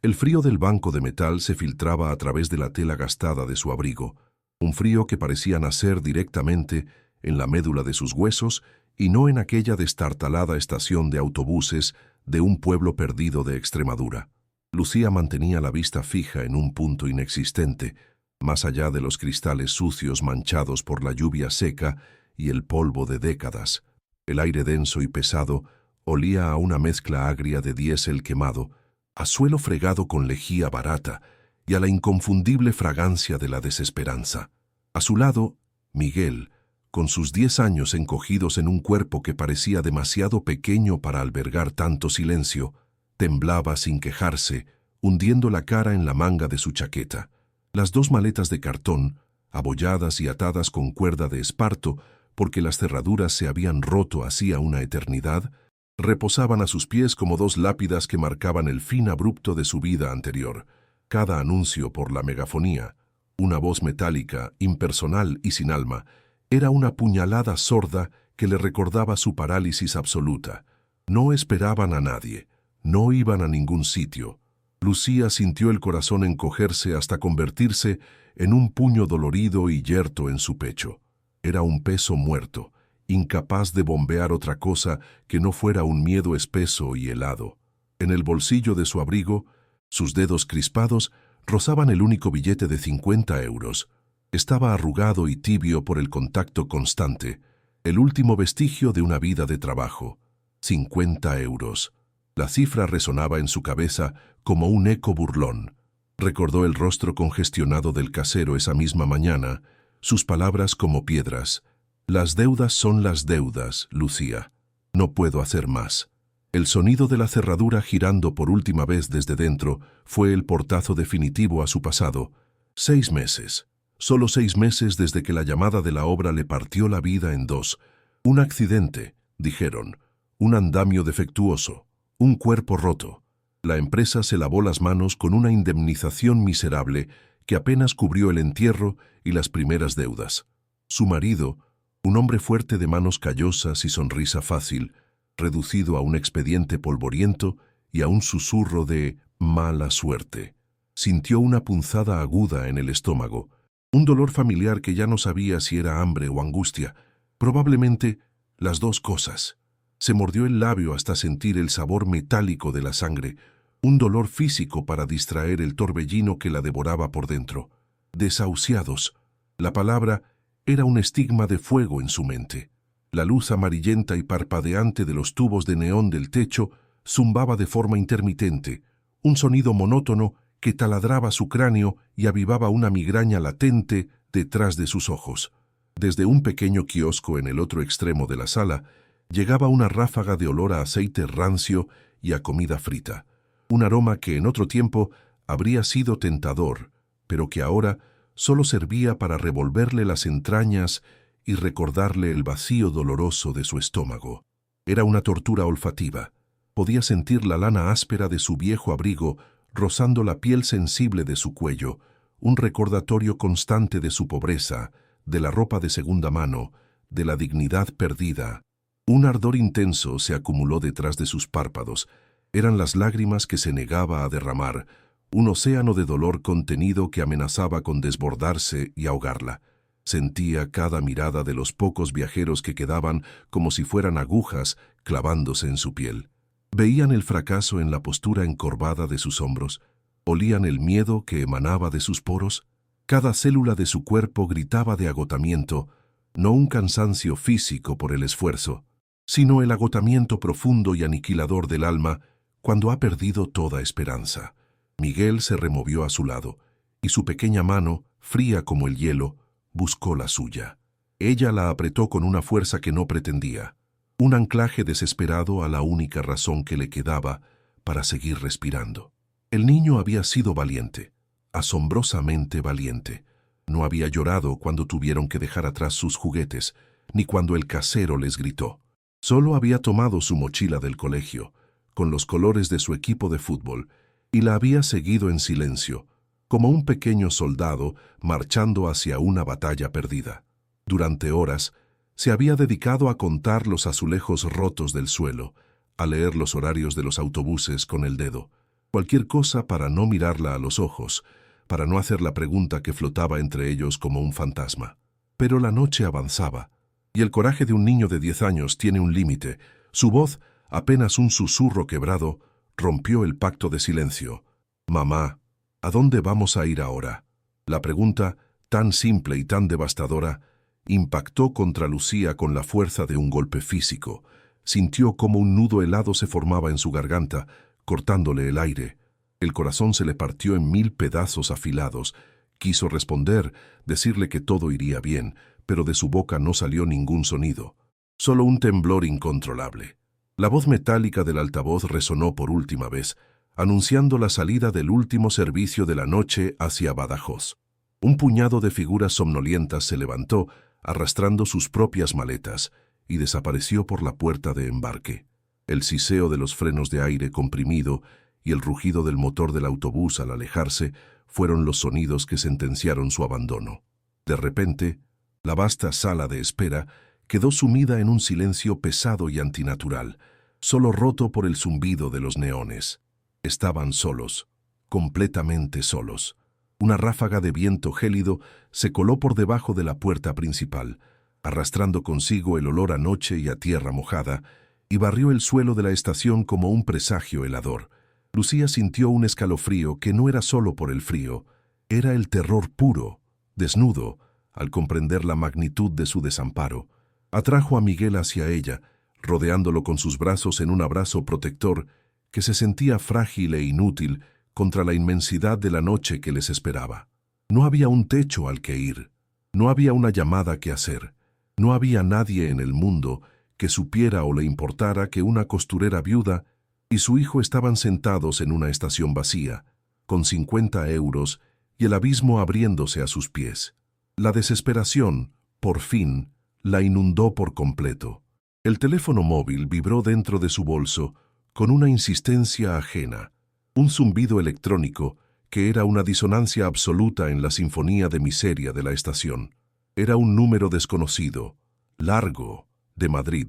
El frío del banco de metal se filtraba a través de la tela gastada de su abrigo, un frío que parecía nacer directamente en la médula de sus huesos y no en aquella destartalada estación de autobuses de un pueblo perdido de Extremadura. Lucía mantenía la vista fija en un punto inexistente, más allá de los cristales sucios manchados por la lluvia seca y el polvo de décadas. El aire denso y pesado olía a una mezcla agria de diésel quemado, a suelo fregado con lejía barata y a la inconfundible fragancia de la desesperanza. A su lado, Miguel, con sus 10 años encogidos en un cuerpo que parecía demasiado pequeño para albergar tanto silencio, temblaba sin quejarse, hundiendo la cara en la manga de su chaqueta. Las 2 maletas de cartón, abolladas y atadas con cuerda de esparto, porque las cerraduras se habían roto hacía una eternidad, reposaban a sus pies como 2 lápidas que marcaban el fin abrupto de su vida anterior. Cada anuncio por la megafonía, una voz metálica, impersonal y sin alma, era una puñalada sorda que le recordaba su parálisis absoluta. No esperaban a nadie, no iban a ningún sitio. Lucía sintió el corazón encogerse hasta convertirse en un puño dolorido y yerto en su pecho. Era un peso muerto, incapaz de bombear otra cosa que no fuera un miedo espeso y helado. En el bolsillo de su abrigo, sus dedos crispados rozaban el único billete de 50 euros. Estaba arrugado y tibio por el contacto constante, el último vestigio de una vida de trabajo. 50 euros. La cifra resonaba en su cabeza como un eco burlón. Recordó el rostro congestionado del casero esa misma mañana, sus palabras como piedras. Las deudas son las deudas, Lucía. No puedo hacer más. El sonido de la cerradura girando por última vez desde dentro fue el portazo definitivo a su pasado. 6 meses. Solo 6 meses desde que la llamada de la obra le partió la vida en 2. Un accidente, dijeron. Un andamio defectuoso. Un cuerpo roto. La empresa se lavó las manos con una indemnización miserable que apenas cubrió el entierro y las primeras deudas. Su marido, un hombre fuerte de manos callosas y sonrisa fácil, reducido a un expediente polvoriento y a un susurro de mala suerte. Sintió una punzada aguda en el estómago, un dolor familiar que ya no sabía si era hambre o angustia, probablemente las 2 cosas. Se mordió el labio hasta sentir el sabor metálico de la sangre, un dolor físico para distraer el torbellino que la devoraba por dentro. Desahuciados. La palabra era un estigma de fuego en su mente. La luz amarillenta y parpadeante de los tubos de neón del techo zumbaba de forma intermitente, un sonido monótono que taladraba su cráneo y avivaba una migraña latente detrás de sus ojos. Desde un pequeño kiosco en el otro extremo de la sala, llegaba una ráfaga de olor a aceite rancio y a comida frita, un aroma que en otro tiempo habría sido tentador, pero que ahora solo servía para revolverle las entrañas y recordarle el vacío doloroso de su estómago. Era una tortura olfativa. Podía sentir la lana áspera de su viejo abrigo rozando la piel sensible de su cuello, un recordatorio constante de su pobreza, de la ropa de segunda mano, de la dignidad perdida. Un ardor intenso se acumuló detrás de sus párpados. Eran las lágrimas que se negaba a derramar, un océano de dolor contenido que amenazaba con desbordarse y ahogarla. Sentía cada mirada de los pocos viajeros que quedaban como si fueran agujas clavándose en su piel. Veían el fracaso en la postura encorvada de sus hombros, olían el miedo que emanaba de sus poros. Cada célula de su cuerpo gritaba de agotamiento, no un cansancio físico por el esfuerzo, sino el agotamiento profundo y aniquilador del alma cuando ha perdido toda esperanza. Miguel se removió a su lado, y su pequeña mano, fría como el hielo, buscó la suya. Ella la apretó con una fuerza que no pretendía, un anclaje desesperado a la única razón que le quedaba para seguir respirando. El niño había sido valiente, asombrosamente valiente. No había llorado cuando tuvieron que dejar atrás sus juguetes, ni cuando el casero les gritó. Solo había tomado su mochila del colegio, con los colores de su equipo de fútbol, y la había seguido en silencio, como un pequeño soldado marchando hacia una batalla perdida. Durante horas, se había dedicado a contar los azulejos rotos del suelo, a leer los horarios de los autobuses con el dedo. Cualquier cosa para no mirarla a los ojos, para no hacer la pregunta que flotaba entre ellos como un fantasma. Pero la noche avanzaba, y el coraje de un niño de 10 años tiene un límite. Su voz, apenas un susurro quebrado, rompió el pacto de silencio. «Mamá, ¿a dónde vamos a ir ahora?». La pregunta, tan simple y tan devastadora, impactó contra Lucía con la fuerza de un golpe físico. Sintió como un nudo helado se formaba en su garganta, cortándole el aire. El corazón se le partió en 1000 pedazos afilados. Quiso responder, decirle que todo iría bien, pero de su boca no salió ningún sonido. Solo un temblor incontrolable. La voz metálica del altavoz resonó por última vez, anunciando la salida del último servicio de la noche hacia Badajoz. Un puñado de figuras somnolientas se levantó, arrastrando sus propias maletas, y desapareció por la puerta de embarque. El siseo de los frenos de aire comprimido y el rugido del motor del autobús al alejarse fueron los sonidos que sentenciaron su abandono. De repente, la vasta sala de espera quedó sumida en un silencio pesado y antinatural, solo roto por el zumbido de los neones. Estaban solos, completamente solos. Una ráfaga de viento gélido se coló por debajo de la puerta principal, arrastrando consigo el olor a noche y a tierra mojada, y barrió el suelo de la estación como un presagio helador. Lucía sintió un escalofrío que no era solo por el frío, era el terror puro, desnudo, al comprender la magnitud de su desamparo. Atrajo a Miguel hacia ella, rodeándolo con sus brazos en un abrazo protector que se sentía frágil e inútil contra la inmensidad de la noche que les esperaba. No había un techo al que ir, no había una llamada que hacer, no había nadie en el mundo que supiera o le importara que una costurera viuda y su hijo estaban sentados en una estación vacía, con 50 euros y el abismo abriéndose a sus pies. La desesperación, por fin, la inundó por completo. El teléfono móvil vibró dentro de su bolso con una insistencia ajena, un zumbido electrónico que era una disonancia absoluta en la sinfonía de miseria de la estación. Era un número desconocido, largo, de Madrid.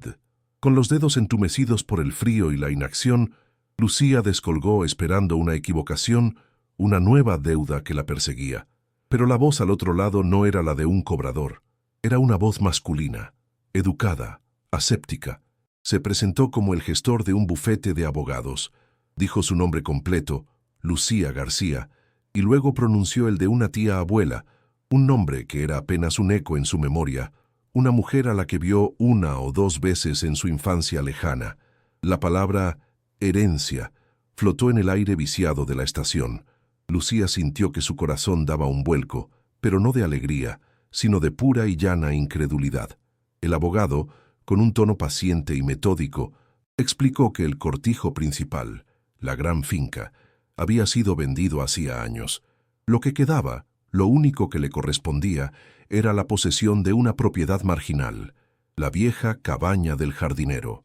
Con los dedos entumecidos por el frío y la inacción, Lucía descolgó esperando una equivocación, una nueva deuda que la perseguía. Pero la voz al otro lado no era la de un cobrador. Era una voz masculina, educada, aséptica. Se presentó como el gestor de un bufete de abogados. Dijo su nombre completo, Lucía García, y luego pronunció el de una tía abuela, un nombre que era apenas un eco en su memoria, una mujer a la que vio 1 o 2 veces en su infancia lejana. La palabra herencia flotó en el aire viciado de la estación. Lucía sintió que su corazón daba un vuelco, pero no de alegría, sino de pura y llana incredulidad. El abogado, con un tono paciente y metódico, explicó que el cortijo principal, la gran finca, había sido vendido hacía años. Lo que quedaba, lo único que le correspondía, era la posesión de una propiedad marginal, la vieja cabaña del jardinero,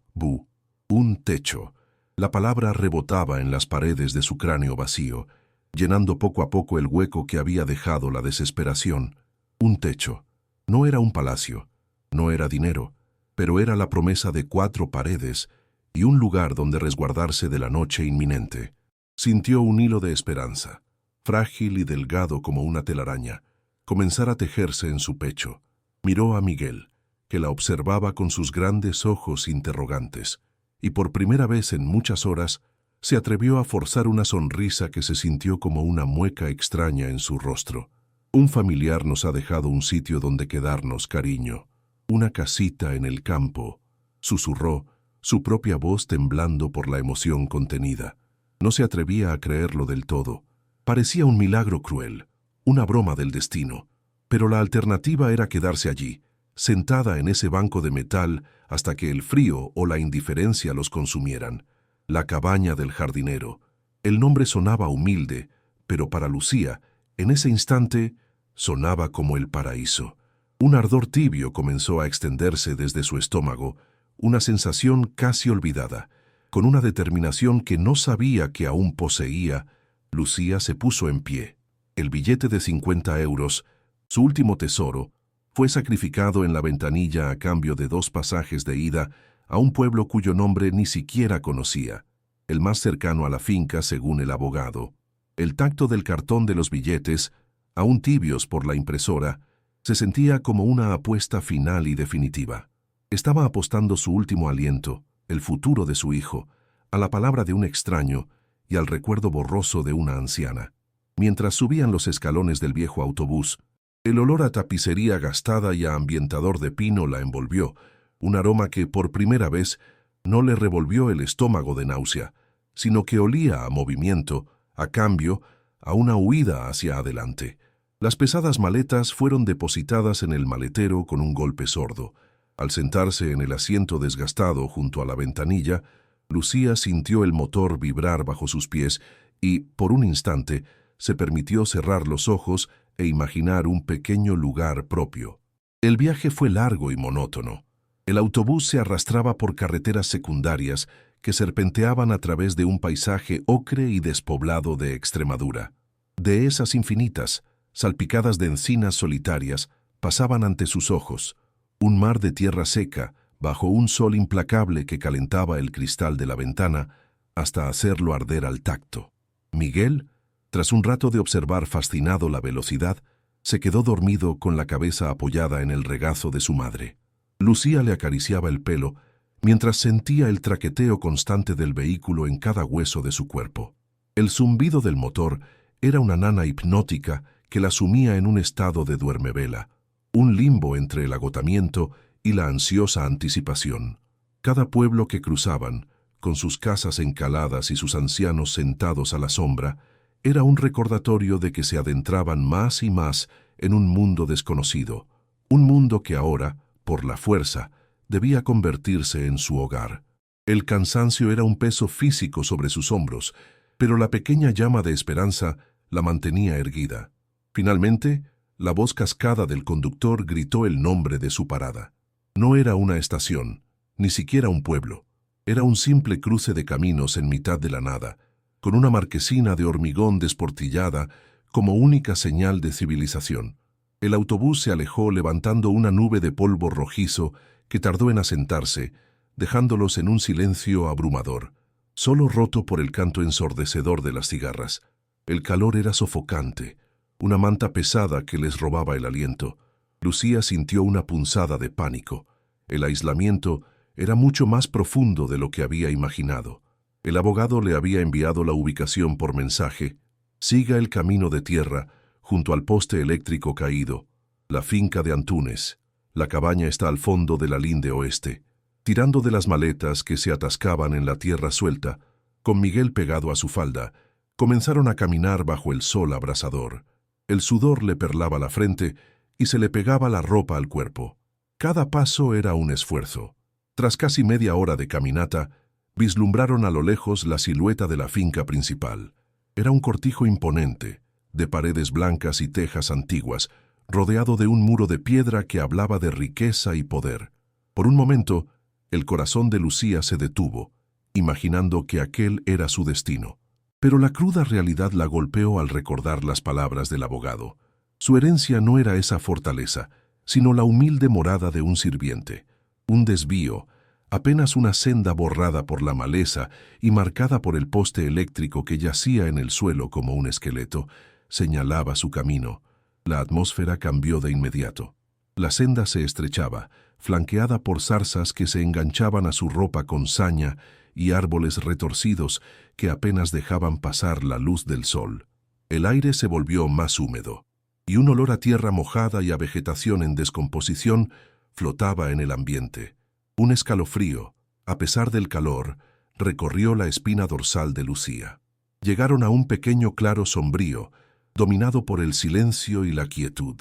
un techo. La palabra rebotaba en las paredes de su cráneo vacío, llenando poco a poco el hueco que había dejado la desesperación. Un techo. No era un palacio, no era dinero, pero era la promesa de 4 paredes y un lugar donde resguardarse de la noche inminente. Sintió un hilo de esperanza, frágil y delgado como una telaraña, comenzar a tejerse en su pecho. Miró a Miguel, que la observaba con sus grandes ojos interrogantes, y por primera vez en muchas horas se atrevió a forzar una sonrisa que se sintió como una mueca extraña en su rostro. Un familiar nos ha dejado un sitio donde quedarnos, cariño. Una casita en el campo, susurró, su propia voz temblando por la emoción contenida. No se atrevía a creerlo del todo. Parecía un milagro cruel, una broma del destino. Pero la alternativa era quedarse allí, sentada en ese banco de metal hasta que el frío o la indiferencia los consumieran. La cabaña del jardinero. El nombre sonaba humilde, pero para Lucía, en ese instante, sonaba como el paraíso. Un ardor tibio comenzó a extenderse desde su estómago, una sensación casi olvidada. Con una determinación que no sabía que aún poseía, Lucía se puso en pie. El billete de 50 euros, su último tesoro, fue sacrificado en la ventanilla a cambio de 2 pasajes de ida a un pueblo cuyo nombre ni siquiera conocía. el más cercano a la finca según el abogado. El tacto del cartón de los billetes, aún tibios por la impresora, se sentía como una apuesta final y definitiva. Estaba apostando su último aliento, el futuro de su hijo, a la palabra de un extraño y al recuerdo borroso de una anciana. Mientras subían los escalones del viejo autobús, el olor a tapicería gastada y a ambientador de pino la envolvió, un aroma que por primera vez no le revolvió el estómago de náusea, sino que olía a movimiento, a cambio, a una huida hacia adelante. Las pesadas maletas fueron depositadas en el maletero con un golpe sordo. Al sentarse en el asiento desgastado junto a la ventanilla, Lucía sintió el motor vibrar bajo sus pies y, por un instante, se permitió cerrar los ojos e imaginar un pequeño lugar propio. El viaje fue largo y monótono. El autobús se arrastraba por carreteras secundarias que serpenteaban a través de un paisaje ocre y despoblado de Extremadura. Dehesas infinitas, salpicadas de encinas solitarias, pasaban ante sus ojos. Un mar de tierra seca, bajo un sol implacable que calentaba el cristal de la ventana hasta hacerlo arder al tacto. Miguel, tras un rato de observar fascinado la velocidad, se quedó dormido con la cabeza apoyada en el regazo de su madre. Lucía le acariciaba el pelo mientras sentía el traqueteo constante del vehículo en cada hueso de su cuerpo. El zumbido del motor era una nana hipnótica que la sumía en un estado de duermevela, un limbo entre el agotamiento y la ansiosa anticipación. Cada pueblo que cruzaban, con sus casas encaladas y sus ancianos sentados a la sombra, era un recordatorio de que se adentraban más y más en un mundo desconocido, un mundo que ahora, por la fuerza, debía convertirse en su hogar. El cansancio era un peso físico sobre sus hombros, pero la pequeña llama de esperanza la mantenía erguida. Finalmente, la voz cascada del conductor gritó el nombre de su parada. No era una estación, ni siquiera un pueblo. Era un simple cruce de caminos en mitad de la nada, con una marquesina de hormigón desportillada como única señal de civilización. El autobús se alejó levantando una nube de polvo rojizo que tardó en asentarse, dejándolos en un silencio abrumador, solo roto por el canto ensordecedor de las cigarras. El calor era sofocante, una manta pesada que les robaba el aliento. Lucía sintió una punzada de pánico. El aislamiento era mucho más profundo de lo que había imaginado. El abogado le había enviado la ubicación por mensaje. Siga el camino de tierra, junto al poste eléctrico caído. La finca de Antúnez. La cabaña está al fondo de la linde oeste. Tirando de las maletas que se atascaban en la tierra suelta, con Miguel pegado a su falda, comenzaron a caminar bajo el sol abrasador. El sudor le perlaba la frente y se le pegaba la ropa al cuerpo. Cada paso era un esfuerzo. Tras casi media hora de caminata, vislumbraron a lo lejos la silueta de la finca principal. Era un cortijo imponente, de paredes blancas y tejas antiguas, rodeado de un muro de piedra que hablaba de riqueza y poder. Por un momento, el corazón de Lucía se detuvo, imaginando que aquel era su destino. Pero la cruda realidad la golpeó al recordar las palabras del abogado. Su herencia no era esa fortaleza, sino la humilde morada de un sirviente. Un desvío, apenas una senda borrada por la maleza y marcada por el poste eléctrico que yacía en el suelo como un esqueleto, señalaba su camino. La atmósfera cambió de inmediato. La senda se estrechaba, flanqueada por zarzas que se enganchaban a su ropa con saña y árboles retorcidos que apenas dejaban pasar la luz del sol. El aire se volvió más húmedo, y un olor a tierra mojada y a vegetación en descomposición flotaba en el ambiente. Un escalofrío, a pesar del calor, recorrió la espina dorsal de Lucía. Llegaron a un pequeño claro sombrío, dominado por el silencio y la quietud.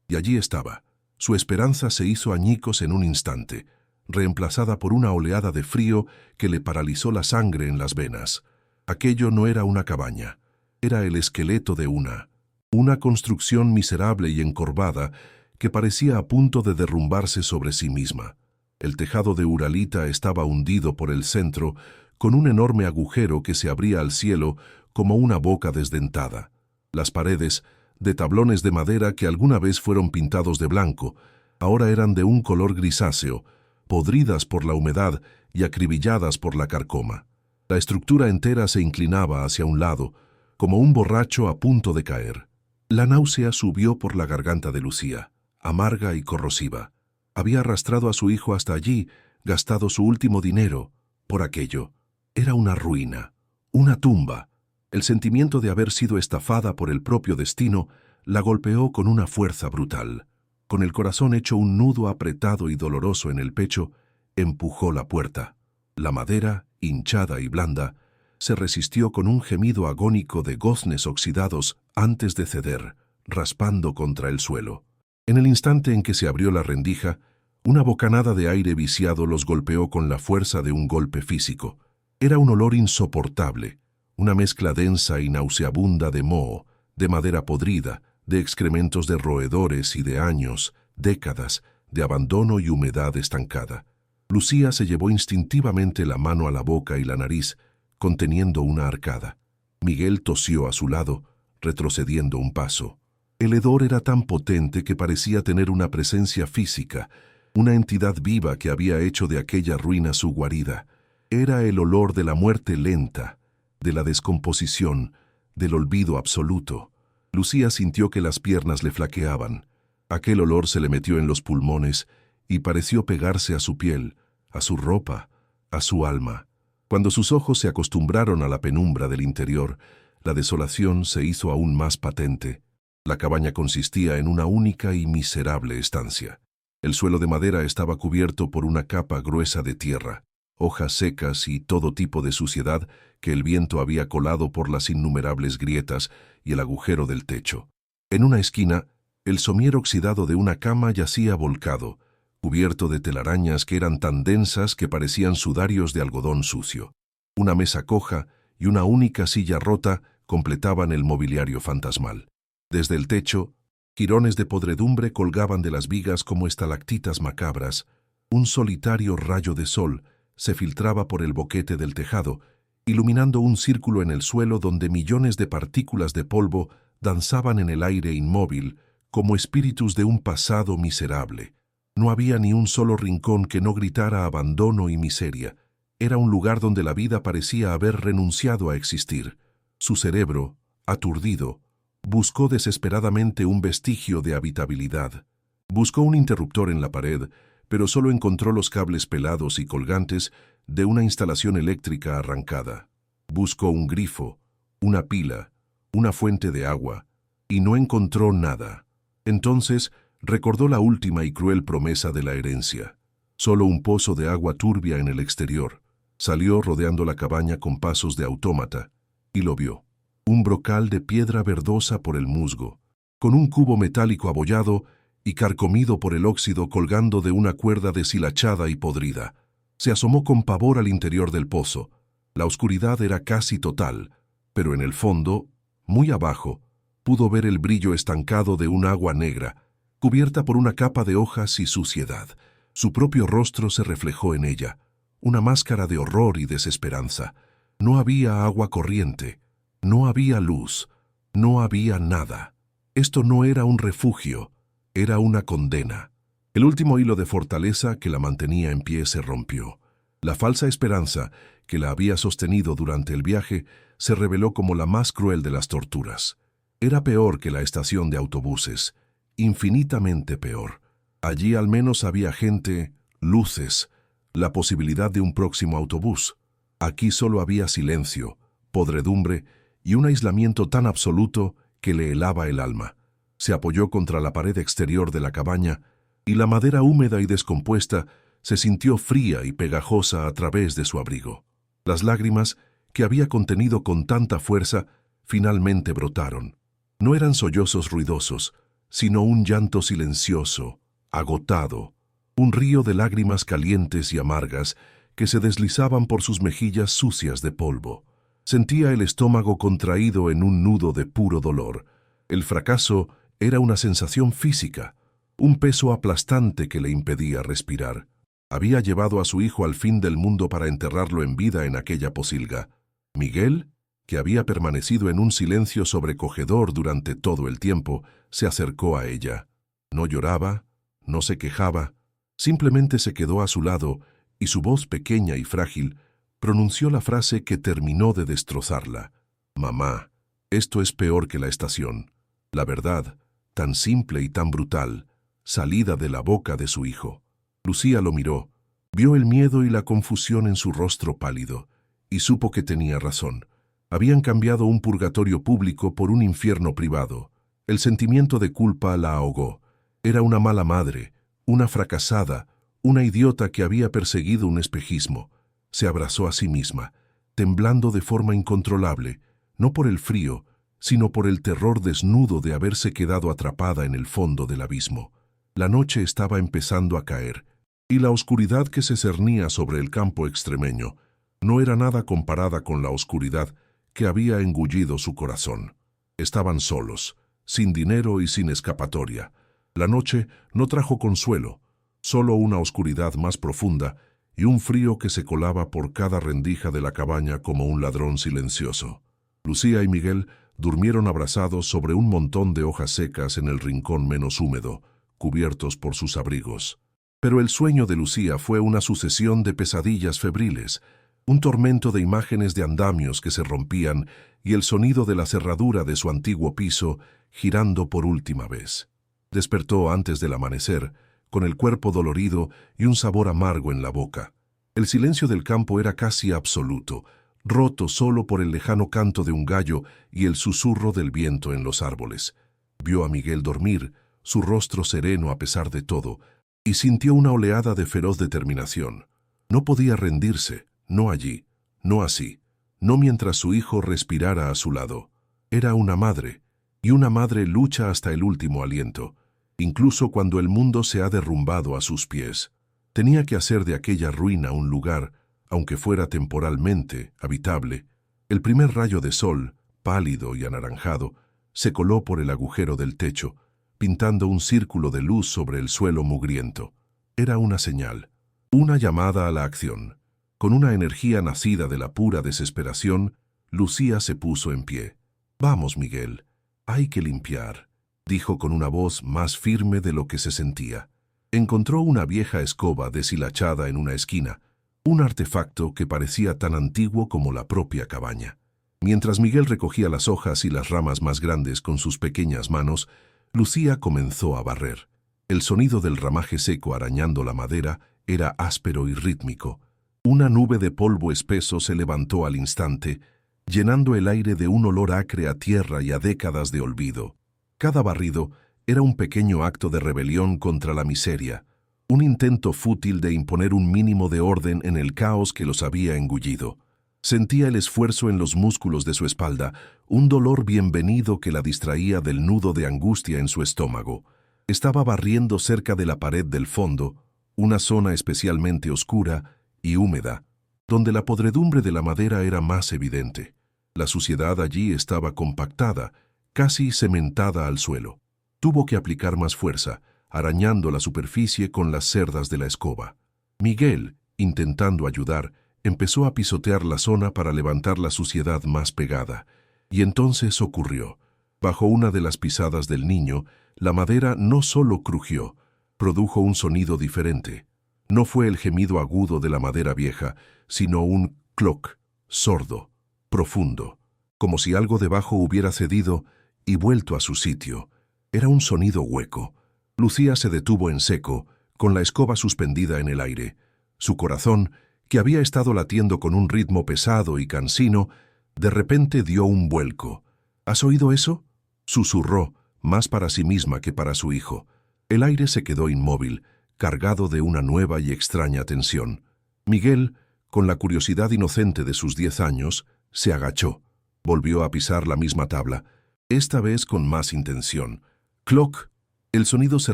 Y allí estaba. Su esperanza se hizo añicos en un instante, reemplazada por una oleada de frío que le paralizó la sangre en las venas. Aquello no era una cabaña, era el esqueleto de una construcción miserable y encorvada que parecía a punto de derrumbarse sobre sí misma. El tejado de uralita estaba hundido por el centro, con un enorme agujero que se abría al cielo como una boca desdentada. Las paredes, de tablones de madera que alguna vez fueron pintados de blanco, ahora eran de un color grisáceo, podridas por la humedad y acribilladas por la carcoma. La estructura entera se inclinaba hacia un lado, como un borracho a punto de caer. La náusea subió por la garganta de Lucía, amarga y corrosiva. Había arrastrado a su hijo hasta allí, gastado su último dinero, por aquello. Era una ruina, una tumba. El sentimiento de haber sido estafada por el propio destino la golpeó con una fuerza brutal. Con el corazón hecho un nudo apretado y doloroso en el pecho, empujó la puerta. La madera, hinchada y blanda, se resistió con un gemido agónico de goznes oxidados antes de ceder, raspando contra el suelo. En el instante en que se abrió la rendija, una bocanada de aire viciado los golpeó con la fuerza de un golpe físico. Era un olor insoportable, una mezcla densa y nauseabunda de moho, de madera podrida, de excrementos de roedores y de años, décadas, de abandono y humedad estancada. Lucía se llevó instintivamente la mano a la boca y la nariz, conteniendo una arcada. Miguel tosió a su lado, retrocediendo un paso. El hedor era tan potente que parecía tener una presencia física, una entidad viva que había hecho de aquella ruina su guarida. Era el olor de la muerte lenta, de la descomposición, del olvido absoluto. Lucía sintió que las piernas le flaqueaban. Aquel olor se le metió en los pulmones y pareció pegarse a su piel, a su ropa, a su alma. Cuando sus ojos se acostumbraron a la penumbra del interior, la desolación se hizo aún más patente. La cabaña consistía en una única y miserable estancia. El suelo de madera estaba cubierto por una capa gruesa de tierra, hojas secas y todo tipo de suciedad que el viento había colado por las innumerables grietas y el agujero del techo. En una esquina, el somier oxidado de una cama yacía volcado, cubierto de telarañas que eran tan densas que parecían sudarios de algodón sucio. Una mesa coja y una única silla rota completaban el mobiliario fantasmal. Desde el techo, jirones de podredumbre colgaban de las vigas como estalactitas macabras. Un solitario rayo de sol se filtraba por el boquete del tejado, iluminando un círculo en el suelo donde millones de partículas de polvo danzaban en el aire inmóvil, como espíritus de un pasado miserable. No había ni un solo rincón que no gritara abandono y miseria. Era un lugar donde la vida parecía haber renunciado a existir. Su cerebro, aturdido, buscó desesperadamente un vestigio de habitabilidad. Buscó un interruptor en la pared, pero solo encontró los cables pelados y colgantes de una instalación eléctrica arrancada. Buscó un grifo, una pila, una fuente de agua, y no encontró nada. Entonces recordó la última y cruel promesa de la herencia. Solo un pozo de agua turbia en el exterior. Salió rodeando la cabaña con pasos de autómata, y lo vio. Un brocal de piedra verdosa por el musgo, con un cubo metálico abollado y carcomido por el óxido colgando de una cuerda deshilachada y podrida. Se asomó con pavor al interior del pozo. La oscuridad era casi total, pero en el fondo, muy abajo, pudo ver el brillo estancado de un agua negra, cubierta por una capa de hojas y suciedad. Su propio rostro se reflejó en ella, una máscara de horror y desesperanza. No había agua corriente, no había luz, no había nada. Esto no era un refugio, era una condena. El último hilo de fortaleza que la mantenía en pie se rompió. La falsa esperanza que la había sostenido durante el viaje se reveló como la más cruel de las torturas. Era peor que la estación de autobuses, infinitamente peor. Allí al menos había gente, luces, la posibilidad de un próximo autobús. Aquí solo había silencio, podredumbre y un aislamiento tan absoluto que le helaba el alma. Se apoyó contra la pared exterior de la cabaña y la madera húmeda y descompuesta se sintió fría y pegajosa a través de su abrigo. Las lágrimas, que había contenido con tanta fuerza, finalmente brotaron. No eran sollozos ruidosos, sino un llanto silencioso, agotado, un río de lágrimas calientes y amargas que se deslizaban por sus mejillas sucias de polvo. Sentía el estómago contraído en un nudo de puro dolor. El fracaso era una sensación física, un peso aplastante que le impedía respirar. Había llevado a su hijo al fin del mundo para enterrarlo en vida en aquella pocilga. Miguel, que había permanecido en un silencio sobrecogedor durante todo el tiempo, se acercó a ella. No lloraba, no se quejaba, simplemente se quedó a su lado y su voz pequeña y frágil Pronunció la frase que terminó de destrozarla. «Mamá, esto es peor que la estación». La verdad, tan simple y tan brutal, salida de la boca de su hijo. Lucía lo miró, vio el miedo y la confusión en su rostro pálido, y supo que tenía razón. Habían cambiado un purgatorio público por un infierno privado. El sentimiento de culpa la ahogó. Era una mala madre, una fracasada, una idiota que había perseguido un espejismo. Se abrazó a sí misma, temblando de forma incontrolable, no por el frío, sino por el terror desnudo de haberse quedado atrapada en el fondo del abismo. La noche estaba empezando a caer, y la oscuridad que se cernía sobre el campo extremeño no era nada comparada con la oscuridad que había engullido su corazón. Estaban solos, sin dinero y sin escapatoria. La noche no trajo consuelo, solo una oscuridad más profunda y un frío que se colaba por cada rendija de la cabaña como un ladrón silencioso. Lucía y Miguel durmieron abrazados sobre un montón de hojas secas en el rincón menos húmedo, cubiertos por sus abrigos. Pero el sueño de Lucía fue una sucesión de pesadillas febriles, un tormento de imágenes de andamios que se rompían y el sonido de la cerradura de su antiguo piso girando por última vez. Despertó antes del amanecer, con el cuerpo dolorido y un sabor amargo en la boca. El silencio del campo era casi absoluto, roto solo por el lejano canto de un gallo y el susurro del viento en los árboles. Vio a Miguel dormir, su rostro sereno a pesar de todo, y sintió una oleada de feroz determinación. No podía rendirse, no allí, no así, no mientras su hijo respirara a su lado. Era una madre, y una madre lucha hasta el último aliento, incluso cuando el mundo se ha derrumbado a sus pies. Tenía que hacer de aquella ruina un lugar, aunque fuera temporalmente, habitable. El primer rayo de sol, pálido y anaranjado, se coló por el agujero del techo, pintando un círculo de luz sobre el suelo mugriento. Era una señal, una llamada a la acción. Con una energía nacida de la pura desesperación, Lucía se puso en pie. «Vamos, Miguel, hay que limpiar», dijo con una voz más firme de lo que se sentía. Encontró una vieja escoba deshilachada en una esquina, un artefacto que parecía tan antiguo como la propia cabaña. Mientras Miguel recogía las hojas y las ramas más grandes con sus pequeñas manos, Lucía comenzó a barrer. El sonido del ramaje seco arañando la madera era áspero y rítmico. Una nube de polvo espeso se levantó al instante, llenando el aire de un olor acre a tierra y a décadas de olvido. Cada barrido era un pequeño acto de rebelión contra la miseria, un intento fútil de imponer un mínimo de orden en el caos que los había engullido. Sentía el esfuerzo en los músculos de su espalda, un dolor bienvenido que la distraía del nudo de angustia en su estómago. Estaba barriendo cerca de la pared del fondo, una zona especialmente oscura y húmeda, donde la podredumbre de la madera era más evidente. La suciedad allí estaba compactada, casi cementada al suelo. Tuvo que aplicar más fuerza, arañando la superficie con las cerdas de la escoba. Miguel, intentando ayudar, empezó a pisotear la zona para levantar la suciedad más pegada. Y entonces ocurrió. Bajo una de las pisadas del niño, la madera no solo crujió, produjo un sonido diferente. No fue el gemido agudo de la madera vieja, sino un cloc, sordo, profundo, como si algo debajo hubiera cedido y vuelto a su sitio. Era un sonido hueco. Lucía se detuvo en seco, con la escoba suspendida en el aire. Su corazón, que había estado latiendo con un ritmo pesado y cansino, de repente dio un vuelco. ¿Has oído eso?, susurró, más para sí misma que para su hijo. El aire se quedó inmóvil, cargado de una nueva y extraña tensión. Miguel, con la curiosidad inocente de sus 10 años, se agachó. Volvió a pisar la misma tabla, esta vez con más intención. «Cloc». El sonido se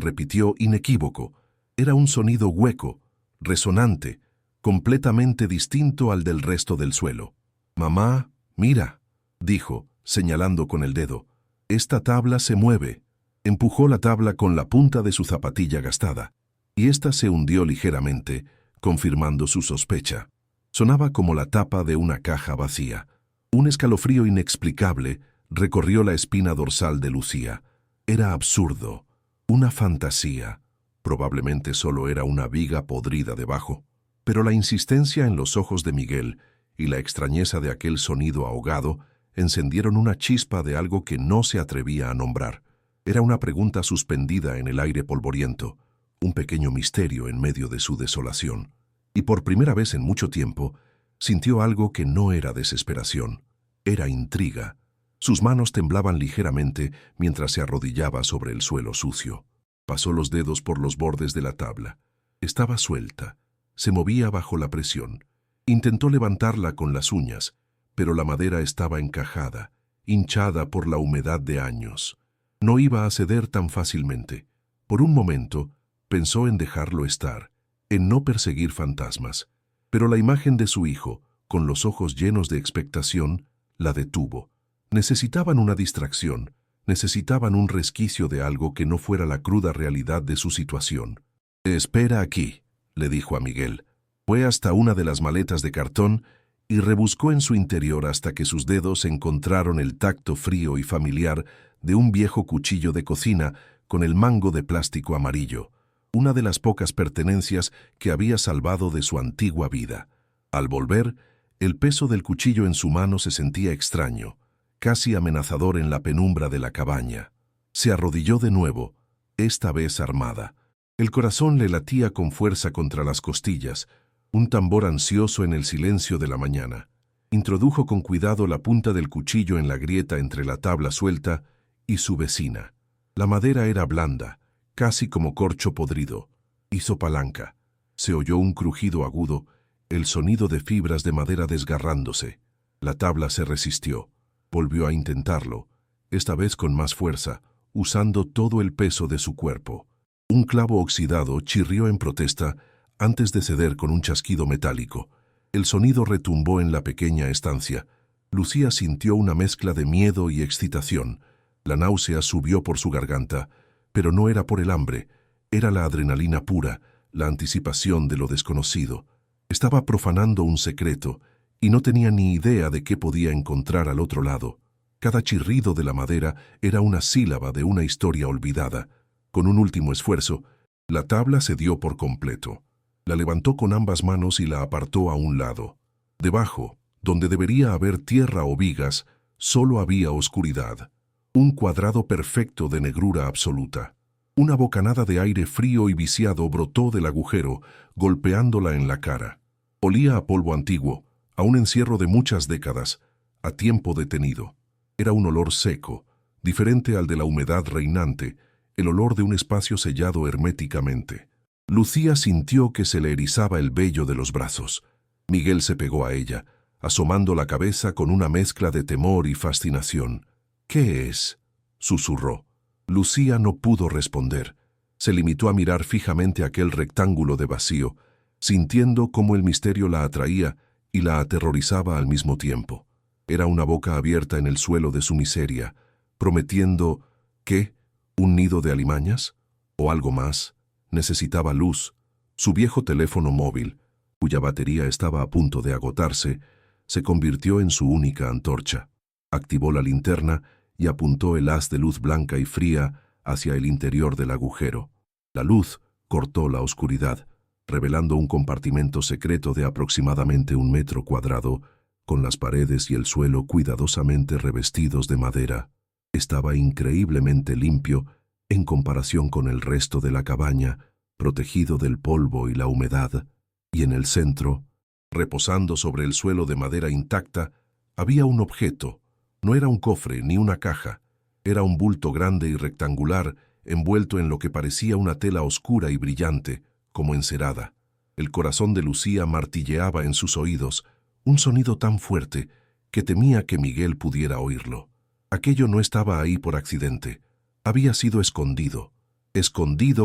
repitió inequívoco. Era un sonido hueco, resonante, completamente distinto al del resto del suelo. «Mamá, mira», dijo, señalando con el dedo. «Esta tabla se mueve». Empujó la tabla con la punta de su zapatilla gastada, y ésta se hundió ligeramente, confirmando su sospecha. Sonaba como la tapa de una caja vacía. Un escalofrío inexplicable recorrió la espina dorsal de Lucía. Era absurdo, una fantasía. Probablemente solo era una viga podrida debajo. Pero la insistencia en los ojos de Miguel y la extrañeza de aquel sonido ahogado encendieron una chispa de algo que no se atrevía a nombrar. Era una pregunta suspendida en el aire polvoriento, un pequeño misterio en medio de su desolación. Y por primera vez en mucho tiempo, sintió algo que no era desesperación, era intriga. Sus manos temblaban ligeramente mientras se arrodillaba sobre el suelo sucio. Pasó los dedos por los bordes de la tabla. Estaba suelta, se movía bajo la presión. Intentó levantarla con las uñas, pero la madera estaba encajada, hinchada por la humedad de años. No iba a ceder tan fácilmente. Por un momento, pensó en dejarlo estar, en no perseguir fantasmas. Pero la imagen de su hijo, con los ojos llenos de expectación, la detuvo. Necesitaban una distracción, necesitaban un resquicio de algo que no fuera la cruda realidad de su situación. «Espera aquí», le dijo a Miguel. Fue hasta una de las maletas de cartón y rebuscó en su interior hasta que sus dedos encontraron el tacto frío y familiar de un viejo cuchillo de cocina con el mango de plástico amarillo, una de las pocas pertenencias que había salvado de su antigua vida. Al volver, el peso del cuchillo en su mano se sentía extraño, casi amenazador en la penumbra de la cabaña. Se arrodilló de nuevo, esta vez armada. El corazón le latía con fuerza contra las costillas, un tambor ansioso en el silencio de la mañana. Introdujo con cuidado la punta del cuchillo en la grieta entre la tabla suelta y su vecina. La madera era blanda, casi como corcho podrido. Hizo palanca. Se oyó un crujido agudo, el sonido de fibras de madera desgarrándose. La tabla se resistió. Volvió a intentarlo, esta vez con más fuerza, usando todo el peso de su cuerpo. Un clavo oxidado chirrió en protesta antes de ceder con un chasquido metálico. El sonido retumbó en la pequeña estancia. Lucía sintió una mezcla de miedo y excitación. La náusea subió por su garganta, pero no era por el hambre, era la adrenalina pura, la anticipación de lo desconocido. Estaba profanando un secreto, y no tenía ni idea de qué podía encontrar al otro lado. Cada chirrido de la madera era una sílaba de una historia olvidada. Con un último esfuerzo, la tabla cedió por completo. La levantó con ambas manos y la apartó a un lado. Debajo, donde debería haber tierra o vigas, solo había oscuridad. Un cuadrado perfecto de negrura absoluta. Una bocanada de aire frío y viciado brotó del agujero, golpeándola en la cara. Olía a polvo antiguo, a un encierro de muchas décadas, a tiempo detenido. Era un olor seco, diferente al de la humedad reinante, el olor de un espacio sellado herméticamente. Lucía sintió que se le erizaba el vello de los brazos. Miguel se pegó a ella, asomando la cabeza con una mezcla de temor y fascinación. «¿Qué es?», susurró. Lucía no pudo responder. Se limitó a mirar fijamente aquel rectángulo de vacío, sintiendo cómo el misterio la atraía y la aterrorizaba al mismo tiempo. Era una boca abierta en el suelo de su miseria, prometiendo ¿qué? ¿Un nido de alimañas? ¿O algo más? Necesitaba luz. Su viejo teléfono móvil, cuya batería estaba a punto de agotarse, se convirtió en su única antorcha. Activó la linterna y apuntó el haz de luz blanca y fría hacia el interior del agujero. La luz cortó la oscuridad, revelando un compartimento secreto de aproximadamente 1 metro cuadrado, con las paredes y el suelo cuidadosamente revestidos de madera. Estaba increíblemente limpio en comparación con el resto de la cabaña, protegido del polvo y la humedad, y en el centro, reposando sobre el suelo de madera intacta, había un objeto. No era un cofre ni una caja, era un bulto grande y rectangular envuelto en lo que parecía una tela oscura y brillante, como encerada. El corazón de Lucía martilleaba en sus oídos, un sonido tan fuerte que temía que Miguel pudiera oírlo. Aquello no estaba ahí por accidente. Había sido escondido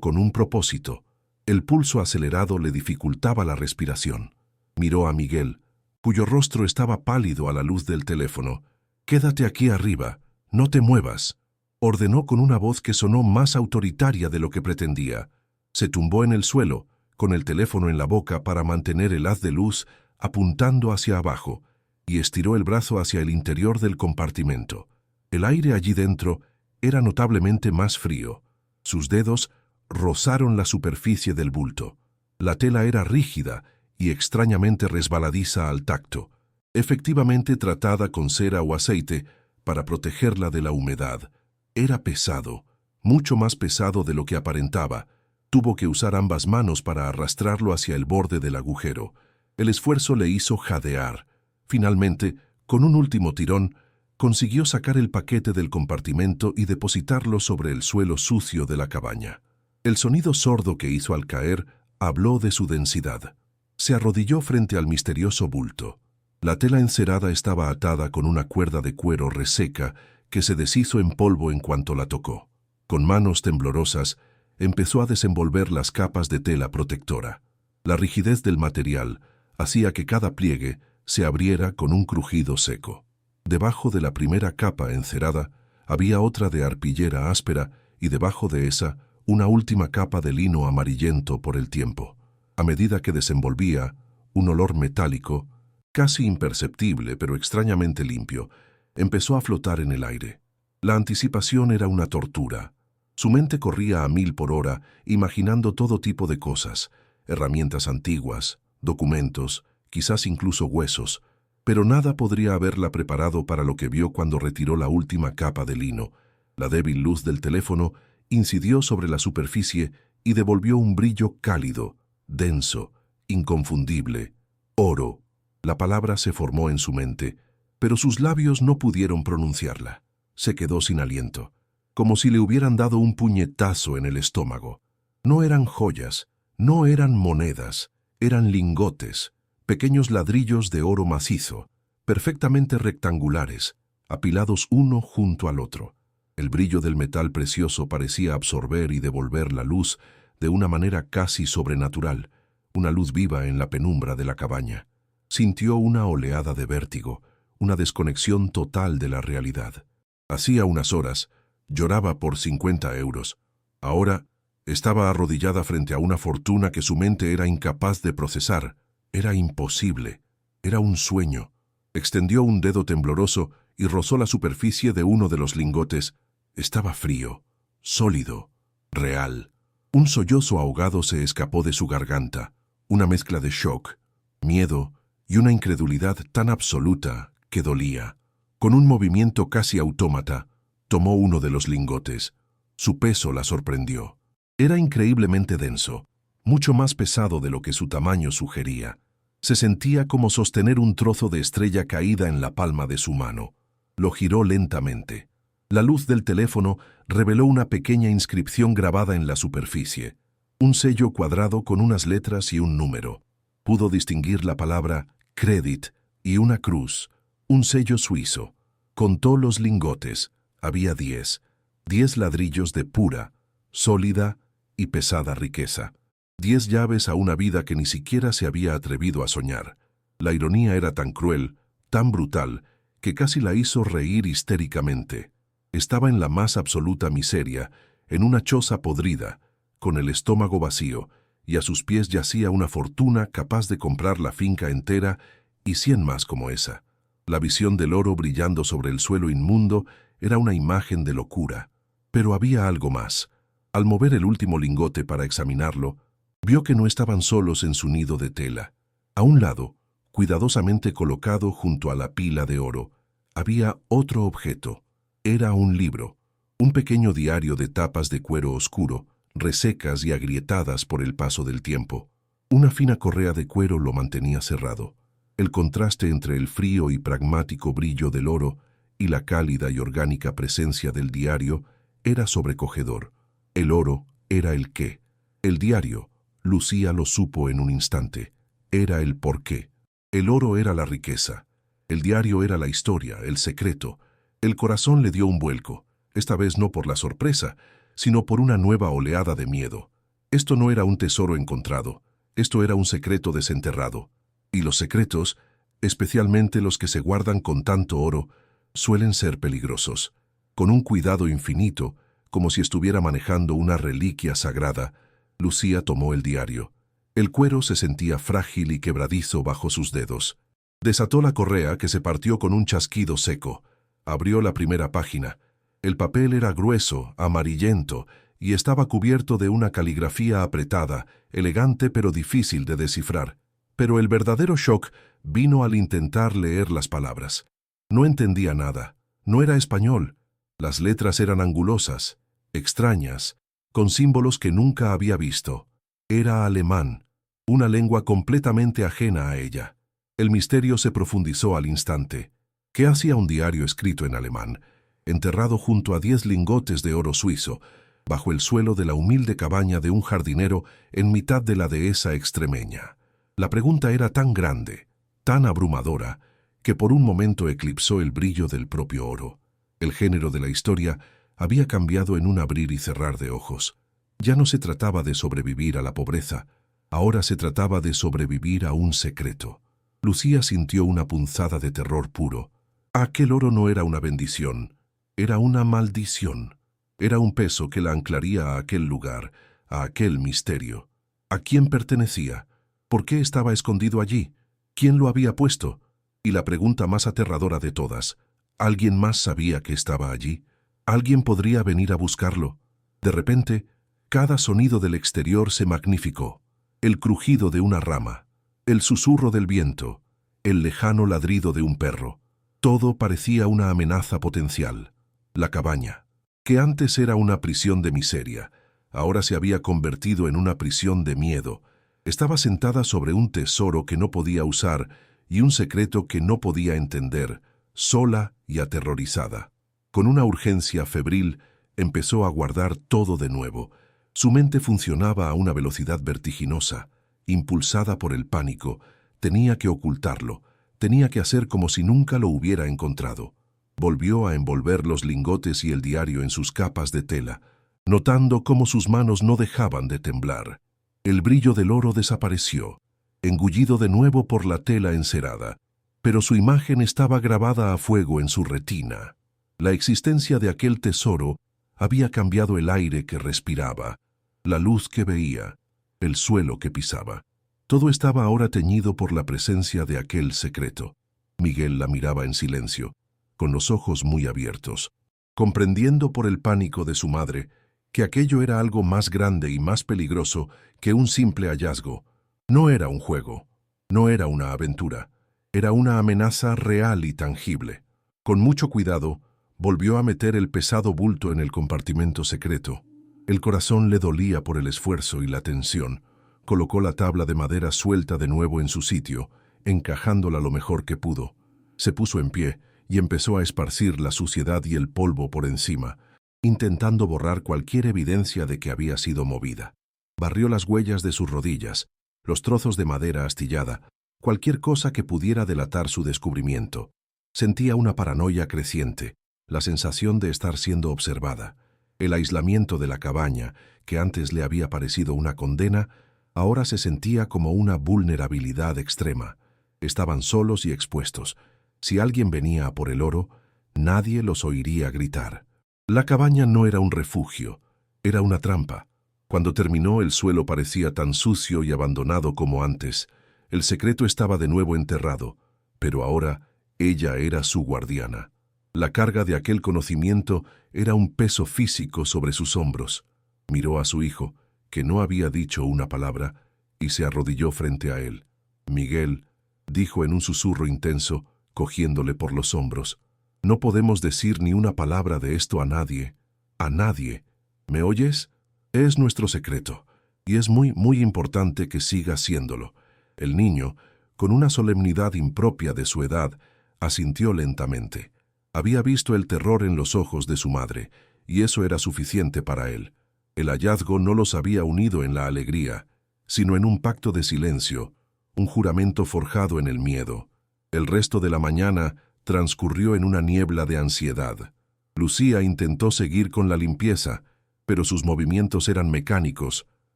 con un propósito. El pulso acelerado le dificultaba la respiración. Miró a Miguel, cuyo rostro estaba pálido a la luz del teléfono. «Quédate aquí arriba, no te muevas», ordenó con una voz que sonó más autoritaria de lo que pretendía. Se tumbó en el suelo, con el teléfono en la boca para mantener el haz de luz apuntando hacia abajo, y estiró el brazo hacia el interior del compartimento. El aire allí dentro era notablemente más frío. Sus dedos rozaron la superficie del bulto. La tela era rígida y extrañamente resbaladiza al tacto. efectivamente tratada con cera o aceite para protegerla de la humedad. Era pesado, mucho más pesado de lo que aparentaba. Tuvo que usar ambas manos para arrastrarlo hacia el borde del agujero. El esfuerzo le hizo jadear. Finalmente, con un último tirón, consiguió sacar el paquete del compartimento y depositarlo sobre el suelo sucio de la cabaña. El sonido sordo que hizo al caer habló de su densidad. Se arrodilló frente al misterioso bulto. La tela encerada estaba atada con una cuerda de cuero reseca que se deshizo en polvo en cuanto la tocó. Con manos temblorosas, empezó a desenvolver las capas de tela protectora. La rigidez del material hacía que cada pliegue se abriera con un crujido seco. Debajo de la primera capa encerada había otra de arpillera áspera y debajo de esa una última capa de lino amarillento por el tiempo. A medida que desenvolvía, un olor metálico, casi imperceptible pero extrañamente limpio, empezó a flotar en el aire. La anticipación era una tortura. Su mente corría a 1000 por hora, imaginando todo tipo de cosas, herramientas antiguas, documentos, quizás incluso huesos, pero nada podría haberla preparado para lo que vio cuando retiró la última capa de lino. La débil luz del teléfono incidió sobre la superficie y devolvió un brillo cálido, denso, inconfundible. Oro. La palabra se formó en su mente, pero sus labios no pudieron pronunciarla. Se quedó sin aliento, como si le hubieran dado un puñetazo en el estómago. No eran joyas, no eran monedas, eran lingotes, pequeños ladrillos de oro macizo, perfectamente rectangulares, apilados uno junto al otro. El brillo del metal precioso parecía absorber y devolver la luz de una manera casi sobrenatural, una luz viva en la penumbra de la cabaña. Sintió una oleada de vértigo, una desconexión total de la realidad. Hacía unas horas, lloraba por 50 euros. Ahora, estaba arrodillada frente a una fortuna que su mente era incapaz de procesar. Era imposible. Era un sueño. Extendió un dedo tembloroso y rozó la superficie de uno de los lingotes. Estaba frío, sólido, real. Un sollozo ahogado se escapó de su garganta, una mezcla de shock, miedo y una incredulidad tan absoluta que dolía. Con un movimiento casi autómata, tomó uno de los lingotes. Su peso la sorprendió. Era increíblemente denso, mucho más pesado de lo que su tamaño sugería. Se sentía como sostener un trozo de estrella caída en la palma de su mano. Lo giró lentamente. La luz del teléfono reveló una pequeña inscripción grabada en la superficie. Un sello cuadrado con unas letras y un número. Pudo distinguir la palabra «Credit» y una cruz, un sello suizo. Contó los lingotes. Había 10. 10 ladrillos de pura, sólida y pesada riqueza. 10 llaves a una vida que ni siquiera se había atrevido a soñar. La ironía era tan cruel, tan brutal, que casi la hizo reír histéricamente. Estaba en la más absoluta miseria, en una choza podrida, con el estómago vacío, y a sus pies yacía una fortuna capaz de comprar la finca entera y 100 más como esa. La visión del oro brillando sobre el suelo inmundo era una imagen de locura. Pero había algo más. Al mover el último lingote para examinarlo, vio que no estaban solos en su nido de tela. A un lado, cuidadosamente colocado junto a la pila de oro, había otro objeto. Era un libro, un pequeño diario de tapas de cuero oscuro, resecas y agrietadas por el paso del tiempo. Una fina correa de cuero lo mantenía cerrado. El contraste entre el frío y pragmático brillo del oro y la cálida y orgánica presencia del diario era sobrecogedor. El oro era el qué. El diario, Lucía lo supo en un instante, era el porqué. El oro era la riqueza. El diario era la historia, el secreto. El corazón le dio un vuelco, esta vez no por la sorpresa, sino por una nueva oleada de miedo. Esto no era un tesoro encontrado, esto era un secreto desenterrado. Y los secretos, especialmente los que se guardan con tanto oro, suelen ser peligrosos. Con un cuidado infinito, como si estuviera manejando una reliquia sagrada, Lucía tomó el diario. El cuero se sentía frágil y quebradizo bajo sus dedos. Desató la correa que se partió con un chasquido seco. Abrió la primera página. El papel era grueso, amarillento, y estaba cubierto de una caligrafía apretada, elegante pero difícil de descifrar. Pero el verdadero shock vino al intentar leer las palabras. No entendía nada. No era español. Las letras eran angulosas, extrañas, con símbolos que nunca había visto. Era alemán, una lengua completamente ajena a ella. El misterio se profundizó al instante. ¿Qué hacía un diario escrito en alemán, enterrado junto a 10 lingotes de oro suizo, bajo el suelo de la humilde cabaña de un jardinero en mitad de la dehesa extremeña? La pregunta era tan grande, tan abrumadora, que por un momento eclipsó el brillo del propio oro. El género de la historia había cambiado en un abrir y cerrar de ojos. Ya no se trataba de sobrevivir a la pobreza, ahora se trataba de sobrevivir a un secreto. Lucía sintió una punzada de terror puro. Aquel oro no era una bendición, era una maldición. Era un peso que la anclaría a aquel lugar, a aquel misterio. ¿A quién pertenecía? ¿Por qué estaba escondido allí? ¿Quién lo había puesto? Y la pregunta más aterradora de todas, ¿alguien más sabía que estaba allí? ¿Alguien podría venir a buscarlo? De repente, cada sonido del exterior se magnificó. El crujido de una rama, el susurro del viento, el lejano ladrido de un perro. Todo parecía una amenaza potencial. La cabaña, que antes era una prisión de miseria, ahora se había convertido en una prisión de miedo. Estaba sentada sobre un tesoro que no podía usar y un secreto que no podía entender, sola y aterrorizada. Con una urgencia febril, empezó a guardar todo de nuevo. Su mente funcionaba a una velocidad vertiginosa. Impulsada por el pánico, tenía que ocultarlo, tenía que hacer como si nunca lo hubiera encontrado. Volvió a envolver los lingotes y el diario en sus capas de tela, notando cómo sus manos no dejaban de temblar. El brillo del oro desapareció, engullido de nuevo por la tela encerada, pero su imagen estaba grabada a fuego en su retina. La existencia de aquel tesoro había cambiado el aire que respiraba, la luz que veía, el suelo que pisaba. Todo estaba ahora teñido por la presencia de aquel secreto. Miguel la miraba en silencio, con los ojos muy abiertos, comprendiendo por el pánico de su madre que aquello era algo más grande y más peligroso que un simple hallazgo. No era un juego, no era una aventura, era una amenaza real y tangible. Con mucho cuidado, volvió a meter el pesado bulto en el compartimento secreto. El corazón le dolía por el esfuerzo y la tensión. Colocó la tabla de madera suelta de nuevo en su sitio, encajándola lo mejor que pudo. Se puso en pie y empezó a esparcir la suciedad y el polvo por encima, intentando borrar cualquier evidencia de que había sido movida. Barrió las huellas de sus rodillas, los trozos de madera astillada, cualquier cosa que pudiera delatar su descubrimiento. Sentía una paranoia creciente, la sensación de estar siendo observada. El aislamiento de la cabaña, que antes le había parecido una condena, ahora se sentía como una vulnerabilidad extrema. Estaban solos y expuestos. Si alguien venía a por el oro, nadie los oiría gritar. La cabaña no era un refugio, era una trampa. Cuando terminó, el suelo parecía tan sucio y abandonado como antes. El secreto estaba de nuevo enterrado, pero ahora ella era su guardiana. La carga de aquel conocimiento era un peso físico sobre sus hombros. Miró a su hijo, que no había dicho una palabra, y se arrodilló frente a él. «Miguel», dijo en un susurro intenso, cogiéndole por los hombros, «no podemos decir ni una palabra de esto a nadie. A nadie. ¿Me oyes? Es nuestro secreto, y es muy, muy importante que siga siéndolo». El niño, con una solemnidad impropia de su edad, asintió lentamente. Había visto el terror en los ojos de su madre, y eso era suficiente para él. El hallazgo no los había unido en la alegría, sino en un pacto de silencio, un juramento forjado en el miedo. El resto de la mañana transcurrió en una niebla de ansiedad. Lucía intentó seguir con la limpieza, pero sus movimientos eran mecánicos.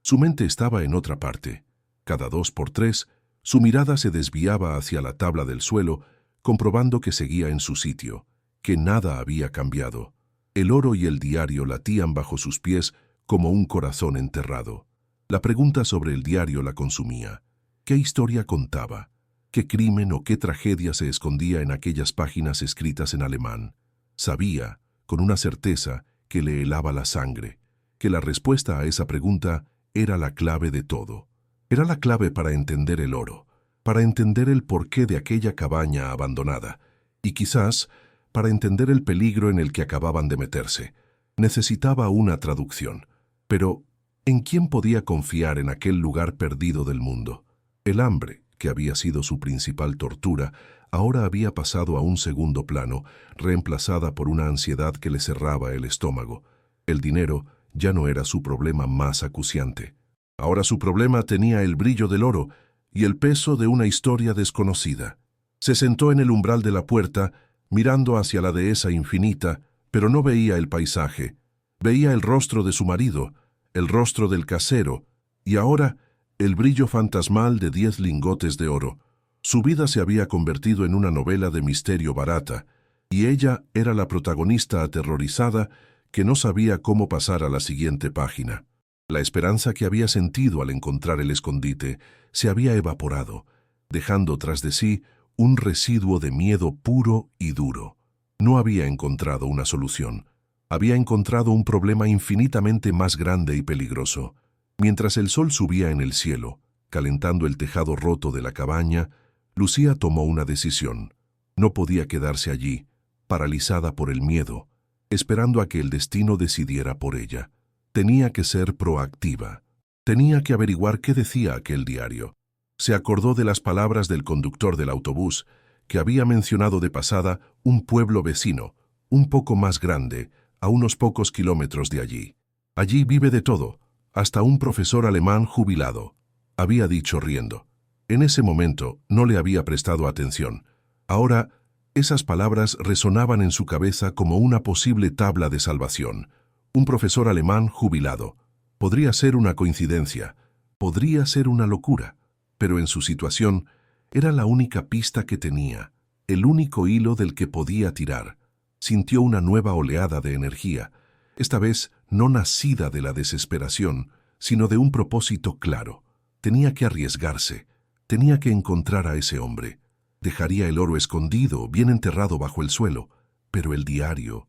Su mente estaba en otra parte. Cada 2 por 3, su mirada se desviaba hacia la tabla del suelo, comprobando que seguía en su sitio, que nada había cambiado. El oro y el diario latían bajo sus pies como un corazón enterrado. La pregunta sobre el diario la consumía. ¿Qué historia contaba? ¿Qué crimen o qué tragedia se escondía en aquellas páginas escritas en alemán? Sabía, con una certeza, que le helaba la sangre, que la respuesta a esa pregunta era la clave de todo. Era la clave para entender el oro, para entender el porqué de aquella cabaña abandonada, y quizás para entender el peligro en el que acababan de meterse. Necesitaba una traducción. Pero, ¿en quién podía confiar en aquel lugar perdido del mundo? El hambre, que había sido su principal tortura, ahora había pasado a un segundo plano, reemplazada por una ansiedad que le cerraba el estómago. El dinero ya no era su problema más acuciante. Ahora su problema tenía el brillo del oro y el peso de una historia desconocida. Se sentó en el umbral de la puerta, mirando hacia la dehesa infinita, pero no veía el paisaje. Veía el rostro de su marido, el rostro del casero, y ahora el brillo fantasmal de 10 lingotes de oro. Su vida se había convertido en una novela de misterio barata, y ella era la protagonista aterrorizada que no sabía cómo pasar a la siguiente página. La esperanza que había sentido al encontrar el escondite se había evaporado, dejando tras de sí un residuo de miedo puro y duro. No había encontrado una solución. Había encontrado un problema infinitamente más grande y peligroso. Mientras el sol subía en el cielo, calentando el tejado roto de la cabaña, Lucía tomó una decisión. No podía quedarse allí, paralizada por el miedo, esperando a que el destino decidiera por ella. Tenía que ser proactiva. Tenía que averiguar qué decía aquel diario. Se acordó de las palabras del conductor del autobús, que había mencionado de pasada un pueblo vecino, un poco más grande, a unos pocos kilómetros de allí. Allí vive de todo, hasta un profesor alemán jubilado, había dicho riendo. En ese momento no le había prestado atención. Ahora, esas palabras resonaban en su cabeza como una posible tabla de salvación. Un profesor alemán jubilado. Podría ser una coincidencia, podría ser una locura, pero en su situación era la única pista que tenía, el único hilo del que podía tirar. Sintió una nueva oleada de energía, esta vez no nacida de la desesperación, sino de un propósito claro. Tenía que arriesgarse, tenía que encontrar a ese hombre. Dejaría el oro escondido, bien enterrado bajo el suelo, pero el diario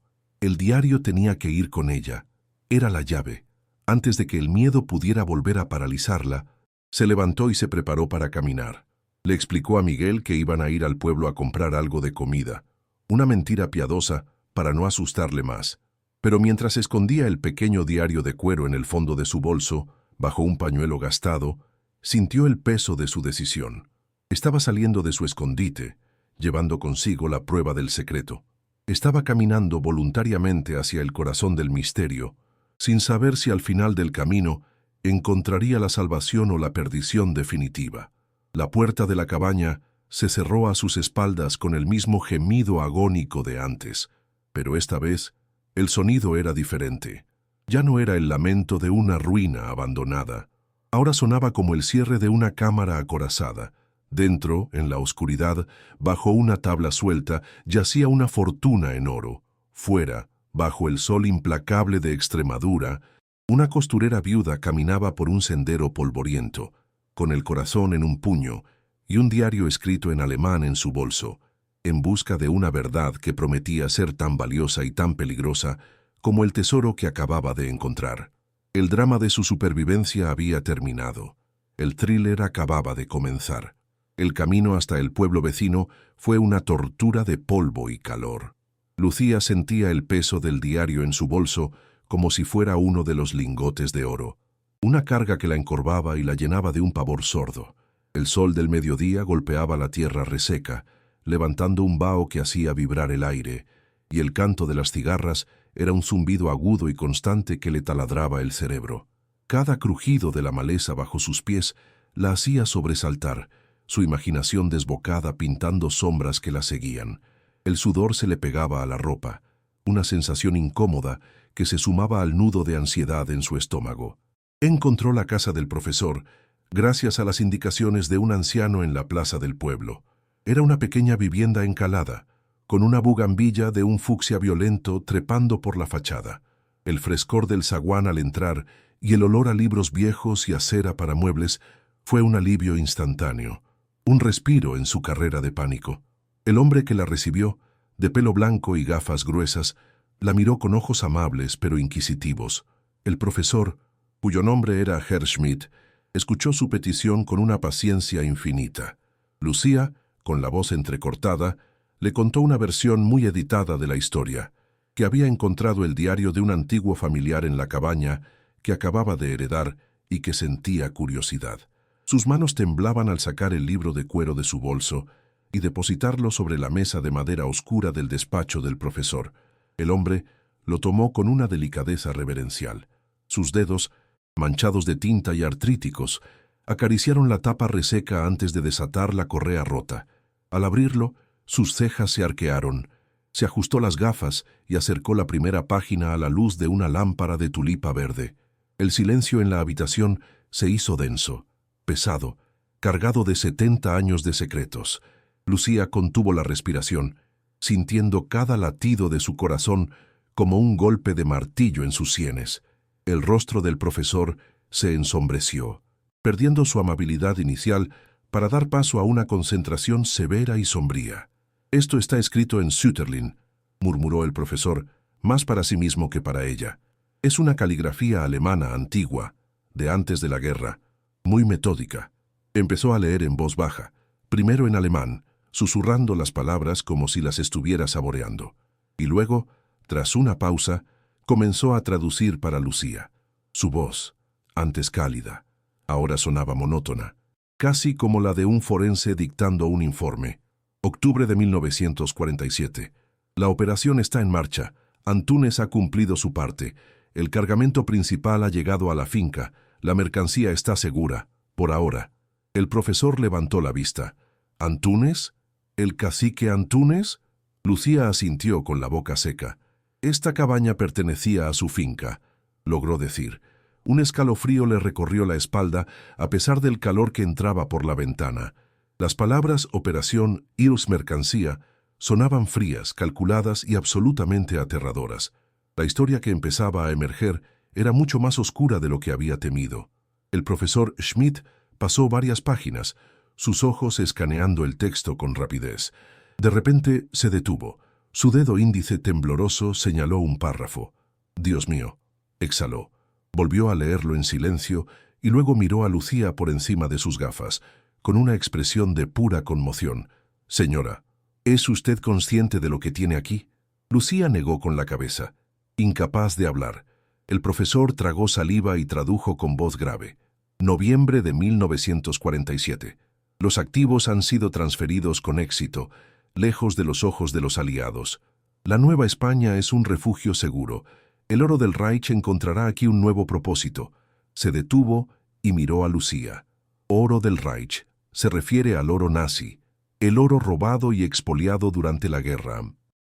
tenía que ir con ella. Era la llave. Antes de que el miedo pudiera volver a paralizarla, se levantó y se preparó para caminar. Le explicó a Miguel que iban a ir al pueblo a comprar algo de comida, una mentira piadosa para no asustarle más. Pero mientras escondía el pequeño diario de cuero en el fondo de su bolso, bajo un pañuelo gastado, sintió el peso de su decisión. Estaba saliendo de su escondite, llevando consigo la prueba del secreto. Estaba caminando voluntariamente hacia el corazón del misterio, sin saber si al final del camino encontraría la salvación o la perdición definitiva. La puerta de la cabaña se cerró a sus espaldas con el mismo gemido agónico de antes, pero esta vez el sonido era diferente. Ya no era el lamento de una ruina abandonada. Ahora sonaba como el cierre de una cámara acorazada. Dentro, en la oscuridad, bajo una tabla suelta, yacía una fortuna en oro. Fuera, bajo el sol implacable de Extremadura, una costurera viuda caminaba por un sendero polvoriento, con el corazón en un puño y un diario escrito en alemán en su bolso, en busca de una verdad que prometía ser tan valiosa y tan peligrosa como el tesoro que acababa de encontrar. El drama de su supervivencia había terminado. El thriller acababa de comenzar. El camino hasta el pueblo vecino fue una tortura de polvo y calor. Lucía sentía el peso del diario en su bolso como si fuera uno de los lingotes de oro, una carga que la encorvaba y la llenaba de un pavor sordo. El sol del mediodía golpeaba la tierra reseca, levantando un vaho que hacía vibrar el aire, y el canto de las cigarras era un zumbido agudo y constante que le taladraba el cerebro. Cada crujido de la maleza bajo sus pies la hacía sobresaltar, su imaginación desbocada pintando sombras que la seguían. El sudor se le pegaba a la ropa, una sensación incómoda que se sumaba al nudo de ansiedad en su estómago. Encontró la casa del profesor gracias a las indicaciones de un anciano en la plaza del pueblo. Era una pequeña vivienda encalada, con una bugambilla de un fucsia violento trepando por la fachada. El frescor del zaguán al entrar y el olor a libros viejos y a cera para muebles fue un alivio instantáneo, un respiro en su carrera de pánico. El hombre que la recibió, de pelo blanco y gafas gruesas, la miró con ojos amables pero inquisitivos. El profesor, cuyo nombre era Herr Schmidt, escuchó su petición con una paciencia infinita. Lucía, con la voz entrecortada, le contó una versión muy editada de la historia, que había encontrado el diario de un antiguo familiar en la cabaña que acababa de heredar y que sentía curiosidad. Sus manos temblaban al sacar el libro de cuero de su bolso y depositarlo sobre la mesa de madera oscura del despacho del profesor. El hombre lo tomó con una delicadeza reverencial. Sus dedos, manchados de tinta y artríticos, acariciaron la tapa reseca antes de desatar la correa rota. Al abrirlo, sus cejas se arquearon. Se ajustó las gafas y acercó la primera página a la luz de una lámpara de tulipa verde. El silencio en la habitación se hizo denso, pesado, cargado de 70 años de secretos. Lucía contuvo la respiración, sintiendo cada latido de su corazón como un golpe de martillo en sus sienes. El rostro del profesor se ensombreció, perdiendo su amabilidad inicial para dar paso a una concentración severa y sombría. «Esto está escrito en Sütterlin», murmuró el profesor, más para sí mismo que para ella. «Es una caligrafía alemana antigua, de antes de la guerra, muy metódica». Empezó a leer en voz baja, primero en alemán, susurrando las palabras como si las estuviera saboreando. Y luego, tras una pausa, comenzó a traducir para Lucía. Su voz, antes cálida, ahora sonaba monótona, casi como la de un forense dictando un informe. Octubre de 1947. La operación está en marcha. Antúnez ha cumplido su parte. El cargamento principal ha llegado a la finca. La mercancía está segura, por ahora. El profesor levantó la vista. ¿Antúnez? ¿El cacique Antúnez? Lucía asintió con la boca seca. Esta cabaña pertenecía a su finca, logró decir. Un escalofrío le recorrió la espalda a pesar del calor que entraba por la ventana. Las palabras operación y mercancía sonaban frías, calculadas y absolutamente aterradoras. La historia que empezaba a emerger era mucho más oscura de lo que había temido. El profesor Schmidt pasó varias páginas, sus ojos escaneando el texto con rapidez. De repente se detuvo. Su dedo índice tembloroso señaló un párrafo. «Dios mío», exhaló. Volvió a leerlo en silencio y luego miró a Lucía por encima de sus gafas, con una expresión de pura conmoción. «Señora, ¿es usted consciente de lo que tiene aquí?» Lucía negó con la cabeza, incapaz de hablar. El profesor tragó saliva y tradujo con voz grave. Noviembre de 1947. Los activos han sido transferidos con éxito, lejos de los ojos de los aliados. La Nueva España es un refugio seguro. El oro del Reich encontrará aquí un nuevo propósito. Se detuvo y miró a Lucía. Oro del Reich. Se refiere al oro nazi, el oro robado y expoliado durante la guerra.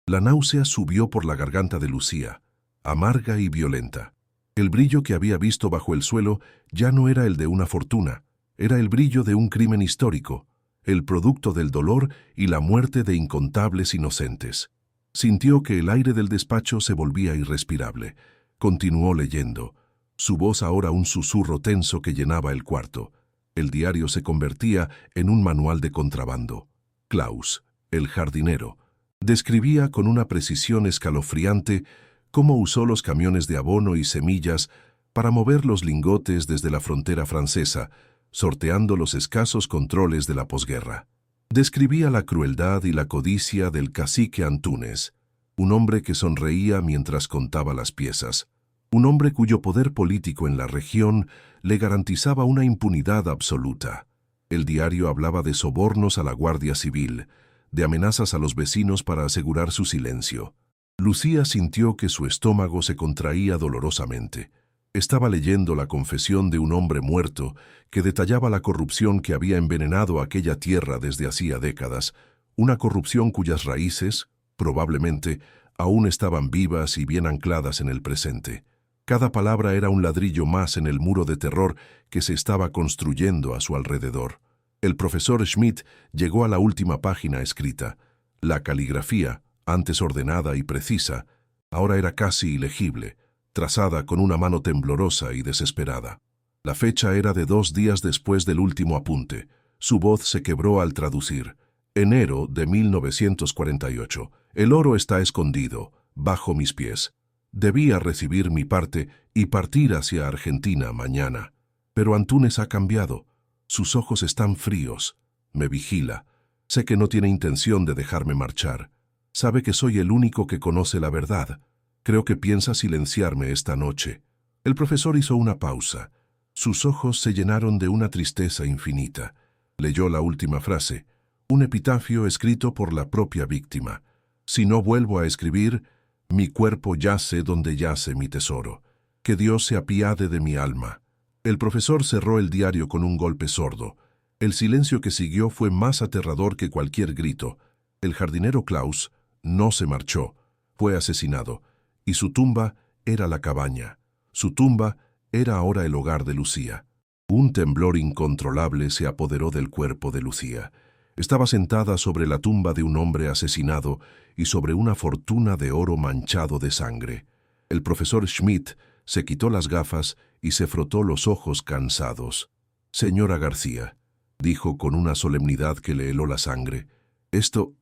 La náusea subió por la garganta de Lucía, amarga y violenta. El brillo que había visto bajo el suelo ya no era el de una fortuna, era el brillo de un crimen histórico, el producto del dolor y la muerte de incontables inocentes. Sintió que el aire del despacho se volvía irrespirable. Continuó leyendo, su voz ahora un susurro tenso que llenaba el cuarto. El diario se convertía en un manual de contrabando. Klaus, el jardinero, describía con una precisión escalofriante cómo usó los camiones de abono y semillas para mover los lingotes desde la frontera francesa, sorteando los escasos controles de la posguerra. Describía la crueldad y la codicia del cacique Antúnez, un hombre que sonreía mientras contaba las piezas, un hombre cuyo poder político en la región le garantizaba una impunidad absoluta. El diario hablaba de sobornos a la Guardia Civil, de amenazas a los vecinos para asegurar su silencio. Lucía sintió que su estómago se contraía dolorosamente. Estaba leyendo la confesión de un hombre muerto que detallaba la corrupción que había envenenado aquella tierra desde hacía décadas, una corrupción cuyas raíces, probablemente, aún estaban vivas y bien ancladas en el presente. Cada palabra era un ladrillo más en el muro de terror que se estaba construyendo a su alrededor. El profesor Schmidt llegó a la última página escrita. La caligrafía, antes ordenada y precisa, ahora era casi ilegible, trazada con una mano temblorosa y desesperada. La fecha era de 2 días después del último apunte. Su voz se quebró al traducir. Enero de 1948. El oro está escondido, bajo mis pies. Debía recibir mi parte y partir hacia Argentina mañana. Pero Antúnez ha cambiado. Sus ojos están fríos. me vigila. Sé que no tiene intención de dejarme marchar. Sabe que soy el único que conoce la verdad. Creo que piensa silenciarme esta noche. El profesor hizo una pausa. Sus ojos se llenaron de una tristeza infinita. Leyó la última frase, un epitafio escrito por la propia víctima. Si no vuelvo a escribir, mi cuerpo yace donde yace mi tesoro. Que Dios se apiade de mi alma. El profesor cerró el diario con un golpe sordo. El silencio que siguió fue más aterrador que cualquier grito. El jardinero Klaus no se marchó, fue asesinado, y su tumba era la cabaña. Su tumba era ahora el hogar de Lucía. Un temblor incontrolable se apoderó del cuerpo de Lucía. Estaba sentada sobre la tumba de un hombre asesinado y sobre una fortuna de oro manchado de sangre. El profesor Schmidt se quitó las gafas y se frotó los ojos cansados. «Señora García», dijo con una solemnidad que le heló la sangre, Esto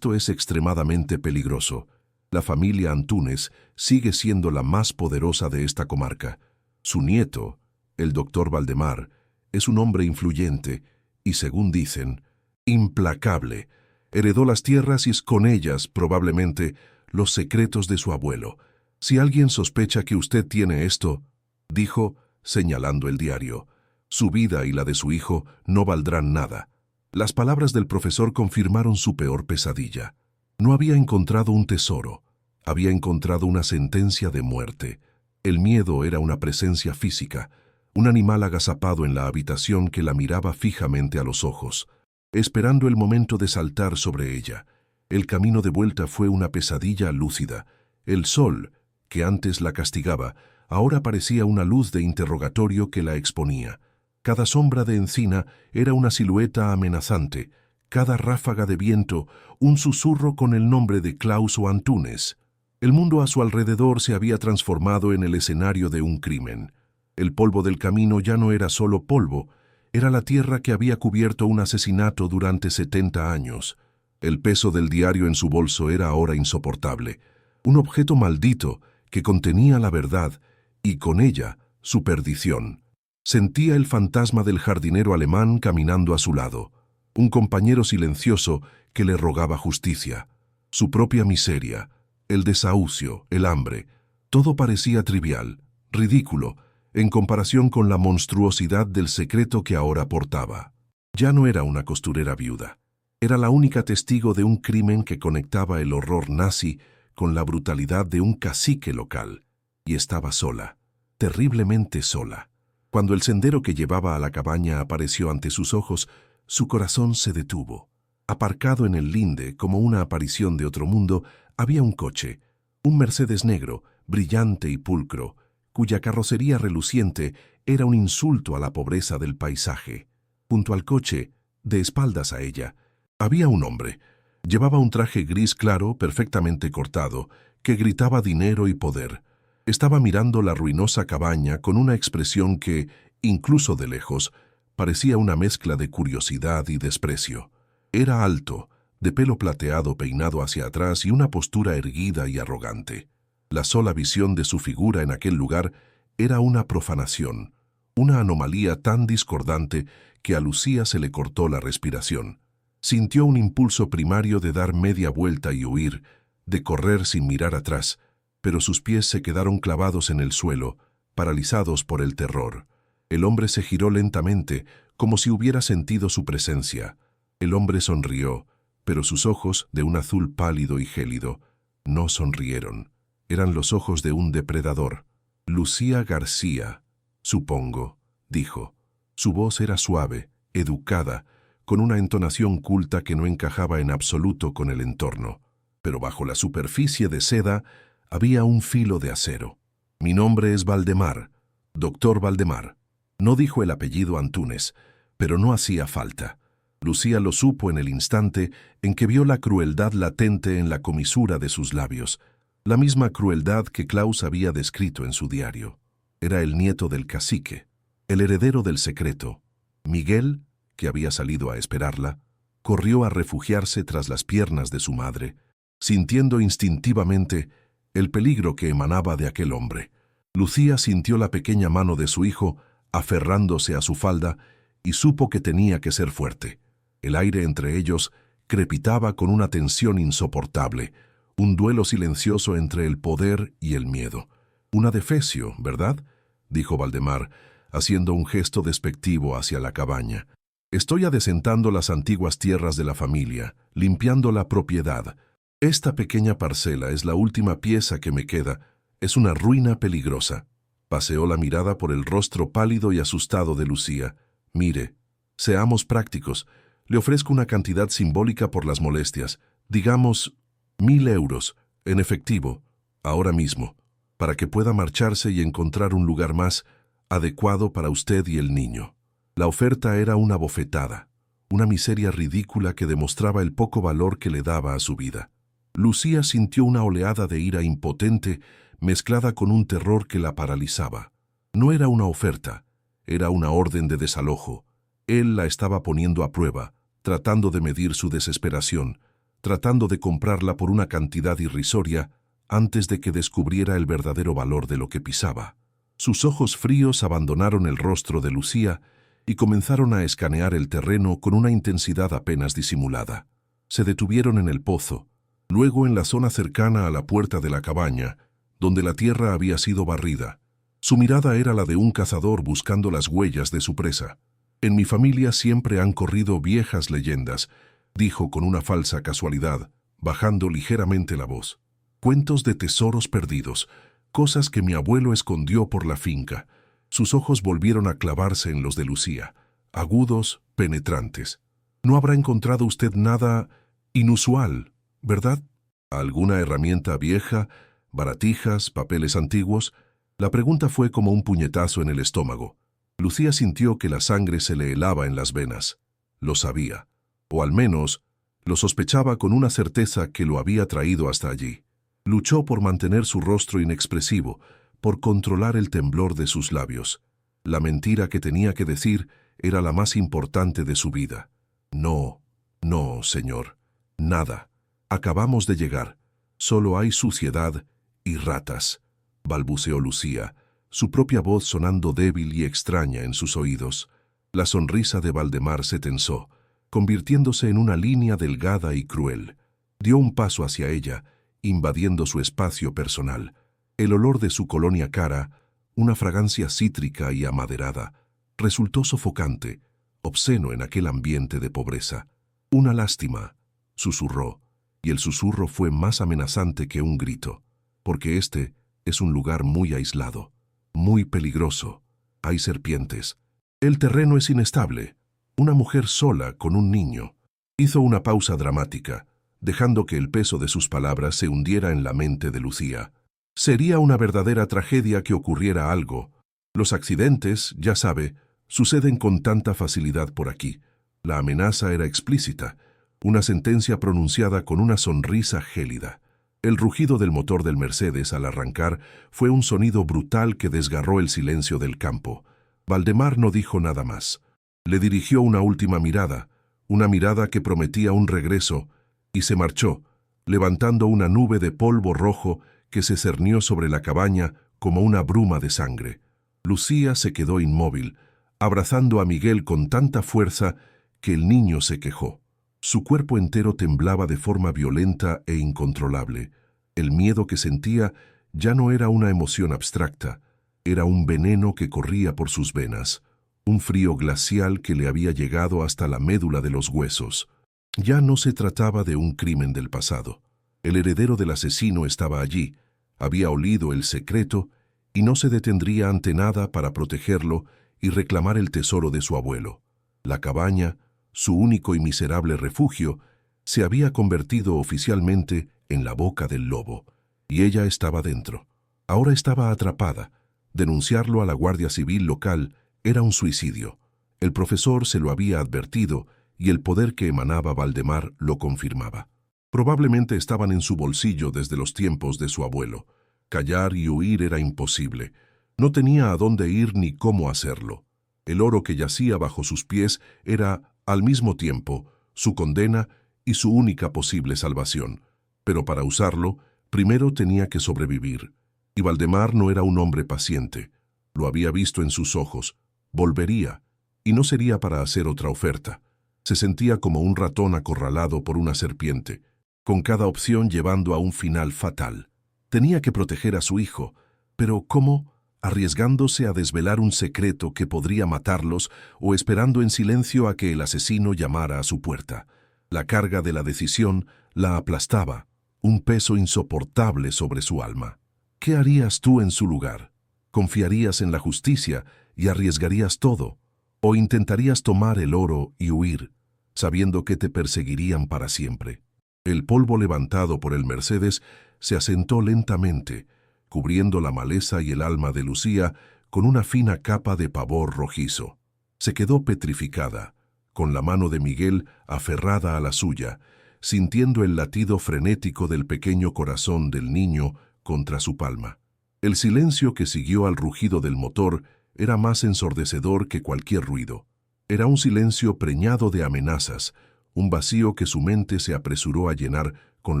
es extremadamente peligroso. La familia Antúnez sigue siendo la más poderosa de esta comarca. Su nieto, el doctor Valdemar, es un hombre influyente y, según dicen, implacable. Heredó las tierras y con ellas, probablemente, los secretos de su abuelo. Si alguien sospecha que usted tiene esto, dijo, señalando el diario, su vida y la de su hijo no valdrán nada. Las palabras del profesor confirmaron su peor pesadilla. No había encontrado un tesoro, había encontrado una sentencia de muerte. El miedo era una presencia física, un animal agazapado en la habitación que la miraba fijamente a los ojos, esperando el momento de saltar sobre ella. El camino de vuelta fue una pesadilla lúcida. El sol, que antes la castigaba, ahora parecía una luz de interrogatorio que la exponía. Cada sombra de encina era una silueta amenazante, cada ráfaga de viento un susurro con el nombre de Klaus o Antúnez. El mundo a su alrededor se había transformado en el escenario de un crimen. El polvo del camino ya no era solo polvo, era la tierra que había cubierto un asesinato durante 70 años. El peso del diario en su bolso era ahora insoportable, un objeto maldito que contenía la verdad y con ella su perdición. Sentía el fantasma del jardinero alemán caminando a su lado, un compañero silencioso que le rogaba justicia. Su propia miseria, el desahucio, el hambre, todo parecía trivial, ridículo, en comparación con la monstruosidad del secreto que ahora portaba. Ya no era una costurera viuda. Era la única testigo de un crimen que conectaba el horror nazi con la brutalidad de un cacique local. Y estaba sola, terriblemente sola. Cuando el sendero que llevaba a la cabaña apareció ante sus ojos, su corazón se detuvo. Aparcado en el linde, como una aparición de otro mundo, había un coche, un Mercedes negro, brillante y pulcro, cuya carrocería reluciente era un insulto a la pobreza del paisaje. Junto al coche, de espaldas a ella, había un hombre. Llevaba un traje gris claro, perfectamente cortado, que gritaba dinero y poder. Estaba mirando la ruinosa cabaña con una expresión que, incluso de lejos, parecía una mezcla de curiosidad y desprecio. Era alto, de pelo plateado peinado hacia atrás y una postura erguida y arrogante. La sola visión de su figura en aquel lugar era una profanación, una anomalía tan discordante que a Lucía se le cortó la respiración. Sintió un impulso primario de dar media vuelta y huir, de correr sin mirar atrás, pero sus pies se quedaron clavados en el suelo, paralizados por el terror. El hombre se giró lentamente, como si hubiera sentido su presencia. El hombre sonrió, pero sus ojos, de un azul pálido y gélido, no sonrieron. Eran los ojos de un depredador. «Lucía García, supongo», dijo. Su voz era suave, educada, con una entonación culta que no encajaba en absoluto con el entorno. Pero bajo la superficie de seda había un filo de acero. «Mi nombre es Valdemar, doctor Valdemar». No dijo el apellido Antúnez, pero no hacía falta. Lucía lo supo en el instante en que vio la crueldad latente en la comisura de sus labios, la misma crueldad que Klaus había descrito en su diario. Era el nieto del cacique, el heredero del secreto. Miguel, que había salido a esperarla, corrió a refugiarse tras las piernas de su madre, sintiendo instintivamente el peligro que emanaba de aquel hombre. Lucía sintió la pequeña mano de su hijo aferrándose a su falda y supo que tenía que ser fuerte. El aire entre ellos crepitaba con una tensión insoportable, un duelo silencioso entre el poder y el miedo. «Una defecio, ¿verdad?», dijo Valdemar, haciendo un gesto despectivo hacia la cabaña. «Estoy adecentando las antiguas tierras de la familia, limpiando la propiedad. Esta pequeña parcela es la última pieza que me queda. Es una ruina peligrosa». Paseó la mirada por el rostro pálido y asustado de Lucía. «Mire, seamos prácticos. Le ofrezco una cantidad simbólica por las molestias, digamos 1000 euros, en efectivo, ahora mismo, para que pueda marcharse y encontrar un lugar más adecuado para usted y el niño». La oferta era una bofetada, una miseria ridícula que demostraba el poco valor que le daba a su vida. Lucía sintió una oleada de ira impotente mezclada con un terror que la paralizaba. No era una oferta, era una orden de desalojo. Él la estaba poniendo a prueba, tratando de medir su desesperación, tratando de comprarla por una cantidad irrisoria antes de que descubriera el verdadero valor de lo que pisaba. Sus ojos fríos abandonaron el rostro de Lucía y comenzaron a escanear el terreno con una intensidad apenas disimulada. Se detuvieron en el pozo, luego en la zona cercana a la puerta de la cabaña, donde la tierra había sido barrida. Su mirada era la de un cazador buscando las huellas de su presa. «En mi familia siempre han corrido viejas leyendas», dijo con una falsa casualidad, bajando ligeramente la voz. «Cuentos de tesoros perdidos, cosas que mi abuelo escondió por la finca». Sus ojos volvieron a clavarse en los de Lucía, agudos, penetrantes. «No habrá encontrado usted nada inusual, ¿verdad? ¿Alguna herramienta vieja, baratijas, papeles antiguos?» La pregunta fue como un puñetazo en el estómago. Lucía sintió que la sangre se le helaba en las venas. Lo sabía, o al menos lo sospechaba con una certeza que lo había traído hasta allí. Luchó por mantener su rostro inexpresivo, por controlar el temblor de sus labios. La mentira que tenía que decir era la más importante de su vida. «No, no, señor, nada. Acabamos de llegar. Solo hay suciedad y ratas», balbuceó Lucía, su propia voz sonando débil y extraña en sus oídos. La sonrisa de Valdemar se tensó, convirtiéndose en una línea delgada y cruel. Dio un paso hacia ella, invadiendo su espacio personal. El olor de su colonia cara, una fragancia cítrica y amaderada, resultó sofocante, obsceno en aquel ambiente de pobreza. «Una lástima», susurró, y el susurro fue más amenazante que un grito, «porque este es un lugar muy aislado, muy peligroso. Hay serpientes. El terreno es inestable. Una mujer sola con un niño». Hizo una pausa dramática, dejando que el peso de sus palabras se hundiera en la mente de Lucía. Sería una verdadera tragedia que ocurriera algo. Los accidentes, ya sabe, suceden con tanta facilidad por aquí. La amenaza era explícita, una sentencia pronunciada con una sonrisa gélida. El rugido del motor del Mercedes al arrancar fue un sonido brutal que desgarró el silencio del campo. Valdemar no dijo nada más. Le dirigió una última mirada, una mirada que prometía un regreso, y se marchó, levantando una nube de polvo rojo que se cernió sobre la cabaña como una bruma de sangre. Lucía se quedó inmóvil, abrazando a Miguel con tanta fuerza que el niño se quejó. Su cuerpo entero temblaba de forma violenta e incontrolable. El miedo que sentía ya no era una emoción abstracta, era un veneno que corría por sus venas, un frío glacial que le había llegado hasta la médula de los huesos. Ya no se trataba de un crimen del pasado. El heredero del asesino estaba allí, había olido el secreto y no se detendría ante nada para protegerlo y reclamar el tesoro de su abuelo. La cabaña, su único y miserable refugio, se había convertido oficialmente en la boca del lobo, y ella estaba dentro. Ahora estaba atrapada. Denunciarlo a la Guardia Civil local era un suicidio. El profesor se lo había advertido y el poder que emanaba Valdemar lo confirmaba. Probablemente estaban en su bolsillo desde los tiempos de su abuelo. Callar y huir era imposible. No tenía a dónde ir ni cómo hacerlo. El oro que yacía bajo sus pies era, al mismo tiempo, su condena y su única posible salvación. Pero para usarlo, primero tenía que sobrevivir. Y Valdemar no era un hombre paciente. Lo había visto en sus ojos. Volvería, y no sería para hacer otra oferta. Se sentía como un ratón acorralado por una serpiente, con cada opción llevando a un final fatal. Tenía que proteger a su hijo, pero ¿cómo? Arriesgándose a desvelar un secreto que podría matarlos o esperando en silencio a que el asesino llamara a su puerta. La carga de la decisión la aplastaba, un peso insoportable sobre su alma. ¿Qué harías tú en su lugar? ¿Confiarías en la justicia y arriesgarías todo? ¿O intentarías tomar el oro y huir, sabiendo que te perseguirían para siempre? El polvo levantado por el Mercedes se asentó lentamente, cubriendo la maleza y el alma de Lucía con una fina capa de pavor rojizo. Se quedó petrificada, con la mano de Miguel aferrada a la suya, sintiendo el latido frenético del pequeño corazón del niño contra su palma. El silencio que siguió al rugido del motor era más ensordecedor que cualquier ruido. Era un silencio preñado de amenazas, un vacío que su mente se apresuró a llenar con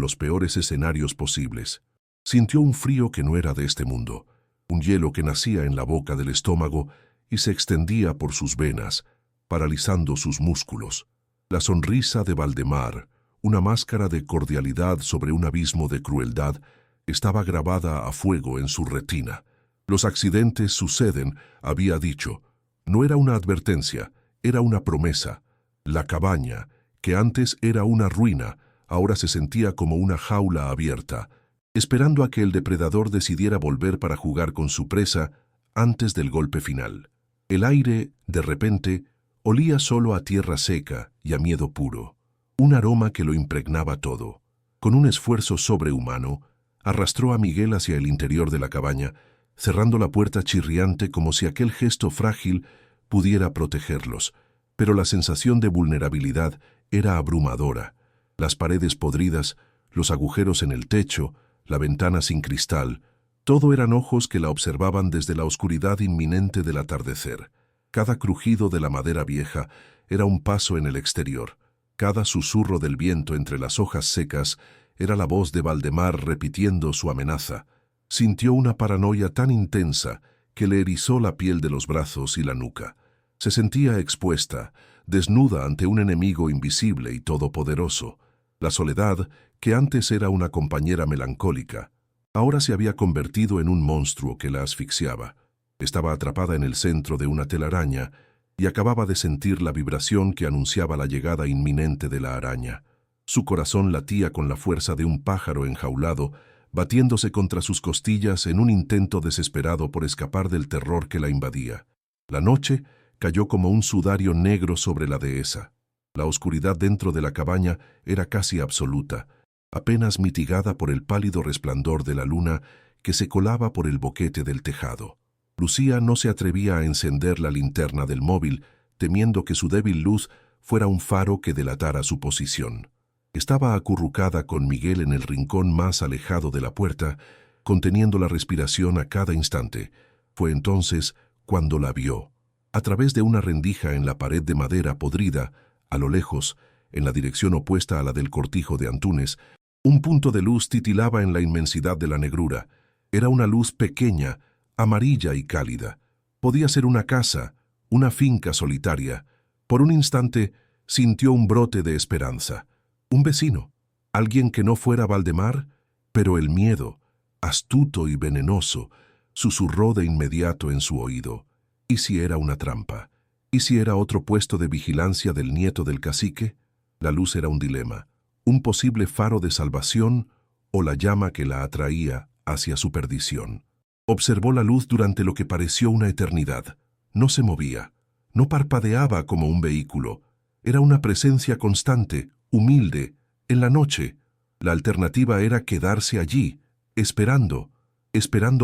los peores escenarios posibles. Sintió un frío que no era de este mundo, un hielo que nacía en la boca del estómago y se extendía por sus venas, paralizando sus músculos. La sonrisa de Valdemar, una máscara de cordialidad sobre un abismo de crueldad, estaba grabada a fuego en su retina. Los accidentes suceden, había dicho. No era una advertencia, era una promesa. La cabaña, que antes era una ruina, ahora se sentía como una jaula abierta, esperando a que el depredador decidiera volver para jugar con su presa antes del golpe final. El aire, de repente, olía solo a tierra seca y a miedo puro, un aroma que lo impregnaba todo. Con un esfuerzo sobrehumano, arrastró a Miguel hacia el interior de la cabaña, cerrando la puerta chirriante como si aquel gesto frágil pudiera protegerlos, pero la sensación de vulnerabilidad era abrumadora. Las paredes podridas, los agujeros en el techo, la ventana sin cristal, todo eran ojos que la observaban desde la oscuridad inminente del atardecer. Cada crujido de la madera vieja era un paso en el exterior. Cada susurro del viento entre las hojas secas era la voz de Valdemar repitiendo su amenaza. Sintió una paranoia tan intensa que le erizó la piel de los brazos y la nuca. Se sentía expuesta, desnuda ante un enemigo invisible y todopoderoso. La soledad, que antes era una compañera melancólica, ahora se había convertido en un monstruo que la asfixiaba. Estaba atrapada en el centro de una telaraña y acababa de sentir la vibración que anunciaba la llegada inminente de la araña. Su corazón latía con la fuerza de un pájaro enjaulado, batiéndose contra sus costillas en un intento desesperado por escapar del terror que la invadía. La noche cayó como un sudario negro sobre la dehesa. La oscuridad dentro de la cabaña era casi absoluta, apenas mitigada por el pálido resplandor de la luna que se colaba por el boquete del tejado. Lucía no se atrevía a encender la linterna del móvil, temiendo que su débil luz fuera un faro que delatara su posición. Estaba acurrucada con Miguel en el rincón más alejado de la puerta, conteniendo la respiración a cada instante. Fue entonces cuando la vio. A través de una rendija en la pared de madera podrida, a lo lejos, en la dirección opuesta a la del cortijo de Antunes, un punto de luz titilaba en la inmensidad de la negrura. Era una luz pequeña, amarilla y cálida. Podía ser una casa, una finca solitaria. Por un instante sintió un brote de esperanza. Un vecino, alguien que no fuera Valdemar, pero el miedo, astuto y venenoso, susurró de inmediato en su oído. ¿Y si era una trampa? ¿Y si era otro puesto de vigilancia del nieto del cacique? La luz era un dilema, un posible faro de salvación o la llama que la atraía hacia su perdición. Observó la luz durante lo que pareció una eternidad. No se movía, no parpadeaba como un vehículo. Era una presencia constante, humilde, en la noche. La alternativa era quedarse allí, esperando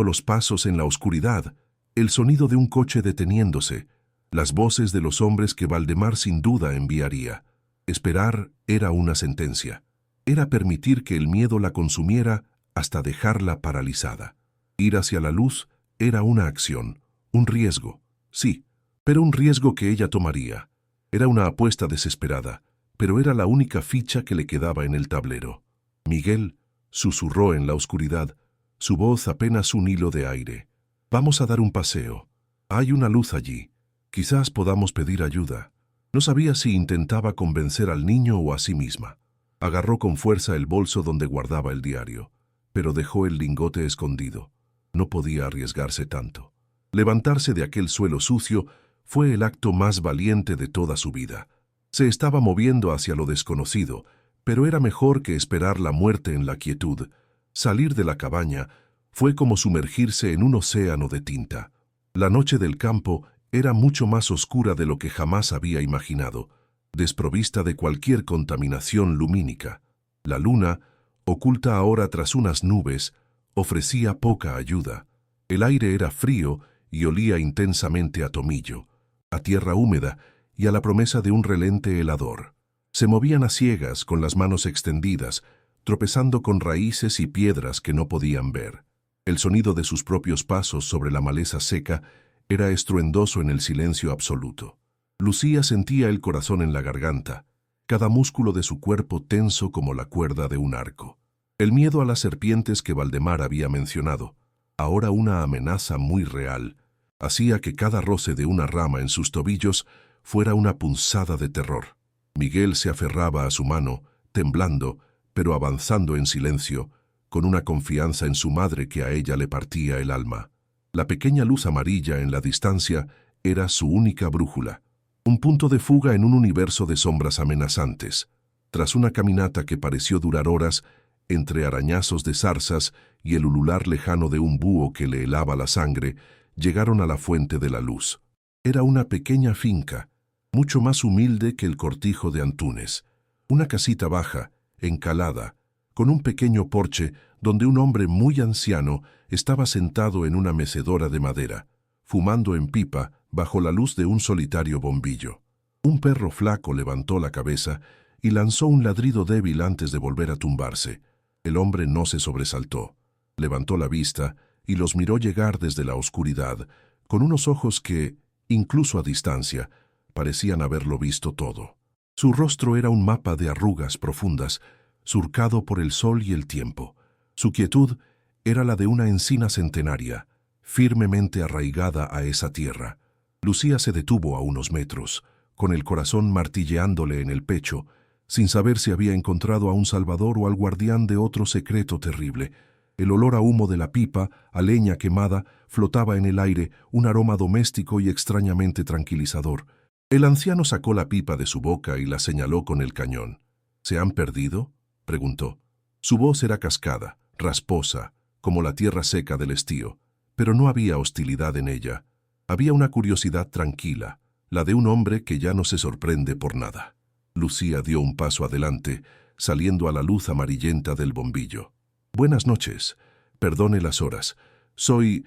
los pasos en la oscuridad, el sonido de un coche deteniéndose, las voces de los hombres que Valdemar sin duda enviaría. Esperar era una sentencia. Era permitir que el miedo la consumiera hasta dejarla paralizada. Ir hacia la luz era una acción, un riesgo, sí, pero un riesgo que ella tomaría. Era una apuesta desesperada, pero era la única ficha que le quedaba en el tablero. Miguel susurró en la oscuridad, su voz apenas un hilo de aire. Vamos a dar un paseo. Hay una luz allí. Quizás podamos pedir ayuda. No sabía si intentaba convencer al niño o a sí misma. Agarró con fuerza el bolso donde guardaba el diario, pero dejó el lingote escondido. No podía arriesgarse tanto. Levantarse de aquel suelo sucio fue el acto más valiente de toda su vida. Se estaba moviendo hacia lo desconocido, pero era mejor que esperar la muerte en la quietud. Salir de la cabaña fue como sumergirse en un océano de tinta. La noche del campo era mucho más oscura de lo que jamás había imaginado, desprovista de cualquier contaminación lumínica. La luna, oculta ahora tras unas nubes, ofrecía poca ayuda. El aire era frío y olía intensamente a tomillo, a tierra húmeda y a la promesa de un relente helador. Se movían a ciegas, con las manos extendidas, tropezando con raíces y piedras que no podían ver. El sonido de sus propios pasos sobre la maleza seca era estruendoso en el silencio absoluto. Lucía sentía el corazón en la garganta, cada músculo de su cuerpo tenso como la cuerda de un arco. El miedo a las serpientes que Valdemar había mencionado, ahora una amenaza muy real, hacía que cada roce de una rama en sus tobillos fuera una punzada de terror. Miguel se aferraba a su mano, temblando, pero avanzando en silencio, con una confianza en su madre que a ella le partía el alma. La pequeña luz amarilla en la distancia era su única brújula, un punto de fuga en un universo de sombras amenazantes. Tras una caminata que pareció durar horas, entre arañazos de zarzas y el ulular lejano de un búho que le helaba la sangre, llegaron a la fuente de la luz. Era una pequeña finca, mucho más humilde que el cortijo de Antúnez. Una casita baja, encalada, con un pequeño porche donde un hombre muy anciano estaba sentado en una mecedora de madera, fumando en pipa bajo la luz de un solitario bombillo. Un perro flaco levantó la cabeza y lanzó un ladrido débil antes de volver a tumbarse. El hombre no se sobresaltó. Levantó la vista y los miró llegar desde la oscuridad, con unos ojos que, incluso a distancia, parecían haberlo visto todo. Su rostro era un mapa de arrugas profundas, surcado por el sol y el tiempo. Su quietud era la de una encina centenaria, firmemente arraigada a esa tierra. Lucía se detuvo a unos metros, con el corazón martilleándole en el pecho, sin saber si había encontrado a un salvador o al guardián de otro secreto terrible. El olor a humo de la pipa, a leña quemada, flotaba en el aire, un aroma doméstico y extrañamente tranquilizador. El anciano sacó la pipa de su boca y la señaló con el cañón. ¿Se han perdido?, preguntó. Su voz era cascada, rasposa, como la tierra seca del estío, pero no había hostilidad en ella. Había una curiosidad tranquila, la de un hombre que ya no se sorprende por nada. Lucía dio un paso adelante, saliendo a la luz amarillenta del bombillo. «Buenas noches. Perdone las horas. Soy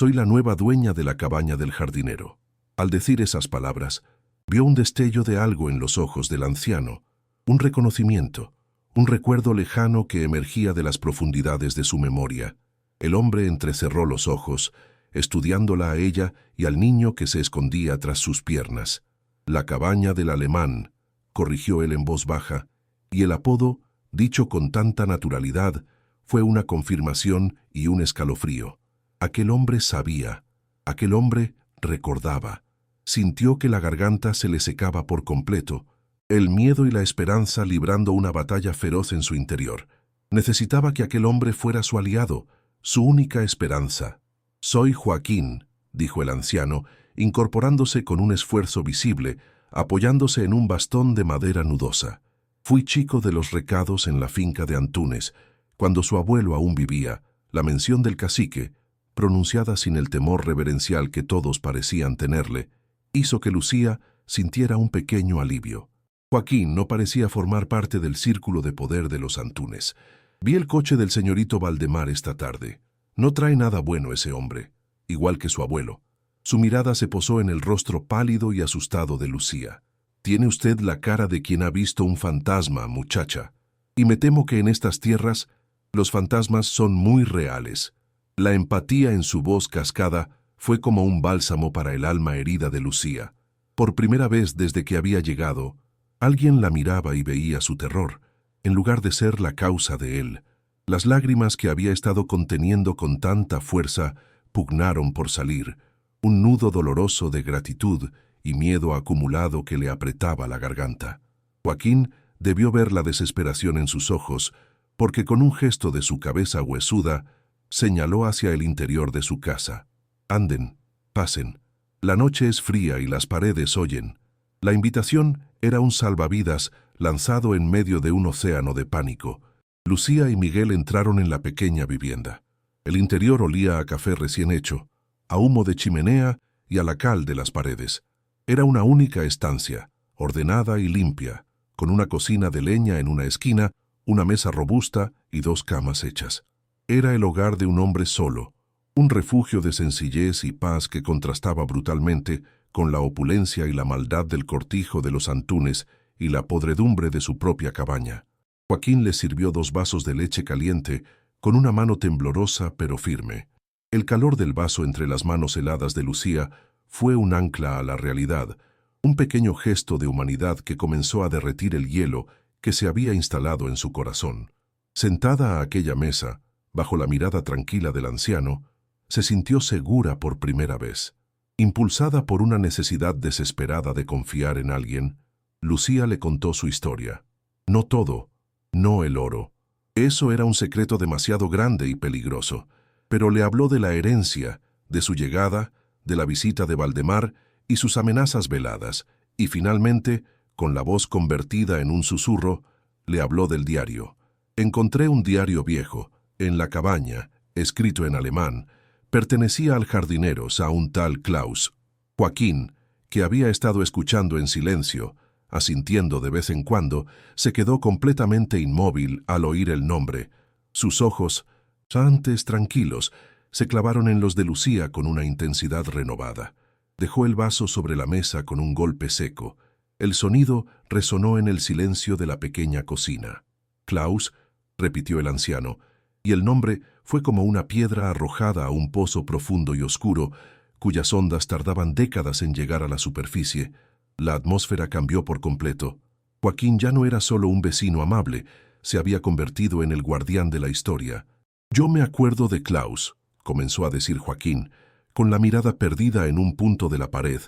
la nueva dueña de la cabaña del jardinero». Al decir esas palabras, vio un destello de algo en los ojos del anciano, un reconocimiento, un recuerdo lejano que emergía de las profundidades de su memoria. El hombre entrecerró los ojos, estudiándola a ella y al niño que se escondía tras sus piernas. «La cabaña del alemán», corrigió él en voz baja, y el apodo, dicho con tanta naturalidad, fue una confirmación y un escalofrío. Aquel hombre sabía, aquel hombre recordaba. Sintió que la garganta se le secaba por completo, el miedo y la esperanza librando una batalla feroz en su interior. Necesitaba que aquel hombre fuera su aliado, su única esperanza. «Soy Joaquín», dijo el anciano, incorporándose con un esfuerzo visible, apoyándose en un bastón de madera nudosa. «Fui chico de los recados en la finca de Antúnez, cuando su abuelo aún vivía. La mención del cacique, pronunciada sin el temor reverencial que todos parecían tenerle, hizo que Lucía sintiera un pequeño alivio. Joaquín no parecía formar parte del círculo de poder de los Antúnez. «Vi el coche del señorito Valdemar esta tarde. No trae nada bueno ese hombre, igual que su abuelo». Su mirada se posó en el rostro pálido y asustado de Lucía. «Tiene usted la cara de quien ha visto un fantasma, muchacha. Y me temo que en estas tierras los fantasmas son muy reales». La empatía en su voz cascada fue como un bálsamo para el alma herida de Lucía. Por primera vez desde que había llegado, alguien la miraba y veía su terror, en lugar de ser la causa de él. Las lágrimas que había estado conteniendo con tanta fuerza pugnaron por salir, un nudo doloroso de gratitud y miedo acumulado que le apretaba la garganta. Joaquín debió ver la desesperación en sus ojos, porque con un gesto de su cabeza huesuda, señaló hacia el interior de su casa. «Anden, pasen. La noche es fría y las paredes oyen». La invitación era un salvavidas lanzado en medio de un océano de pánico. Lucía y Miguel entraron en la pequeña vivienda. El interior olía a café recién hecho, a humo de chimenea y a la cal de las paredes. Era una única estancia, ordenada y limpia, con una cocina de leña en una esquina, una mesa robusta y 2 camas hechas. Era el hogar de un hombre solo, un refugio de sencillez y paz que contrastaba brutalmente con la opulencia y la maldad del cortijo de los Antunes y la podredumbre de su propia cabaña. Joaquín le sirvió 2 vasos de leche caliente con una mano temblorosa pero firme. El calor del vaso entre las manos heladas de Lucía fue un ancla a la realidad, un pequeño gesto de humanidad que comenzó a derretir el hielo que se había instalado en su corazón. Sentada a aquella mesa, bajo la mirada tranquila del anciano, se sintió segura por primera vez. Impulsada por una necesidad desesperada de confiar en alguien, Lucía le contó su historia. No todo, no el oro. Eso era un secreto demasiado grande y peligroso, pero le habló de la herencia, de su llegada, de la visita de Valdemar y sus amenazas veladas, y finalmente, con la voz convertida en un susurro, le habló del diario. Encontré un diario viejo, en la cabaña, escrito en alemán. Pertenecía al jardinero, a un tal Klaus. Joaquín, que había estado escuchando en silencio, asintiendo de vez en cuando, se quedó completamente inmóvil al oír el nombre. Sus ojos, antes tranquilos, se clavaron en los de Lucía con una intensidad renovada. Dejó el vaso sobre la mesa con un golpe seco. El sonido resonó en el silencio de la pequeña cocina. «Klaus», repitió el anciano, y el nombre fue como una piedra arrojada a un pozo profundo y oscuro, cuyas ondas tardaban décadas en llegar a la superficie. La atmósfera cambió por completo. Joaquín ya no era solo un vecino amable, se había convertido en el guardián de la historia. «Yo me acuerdo de Klaus», comenzó a decir Joaquín, con la mirada perdida en un punto de la pared,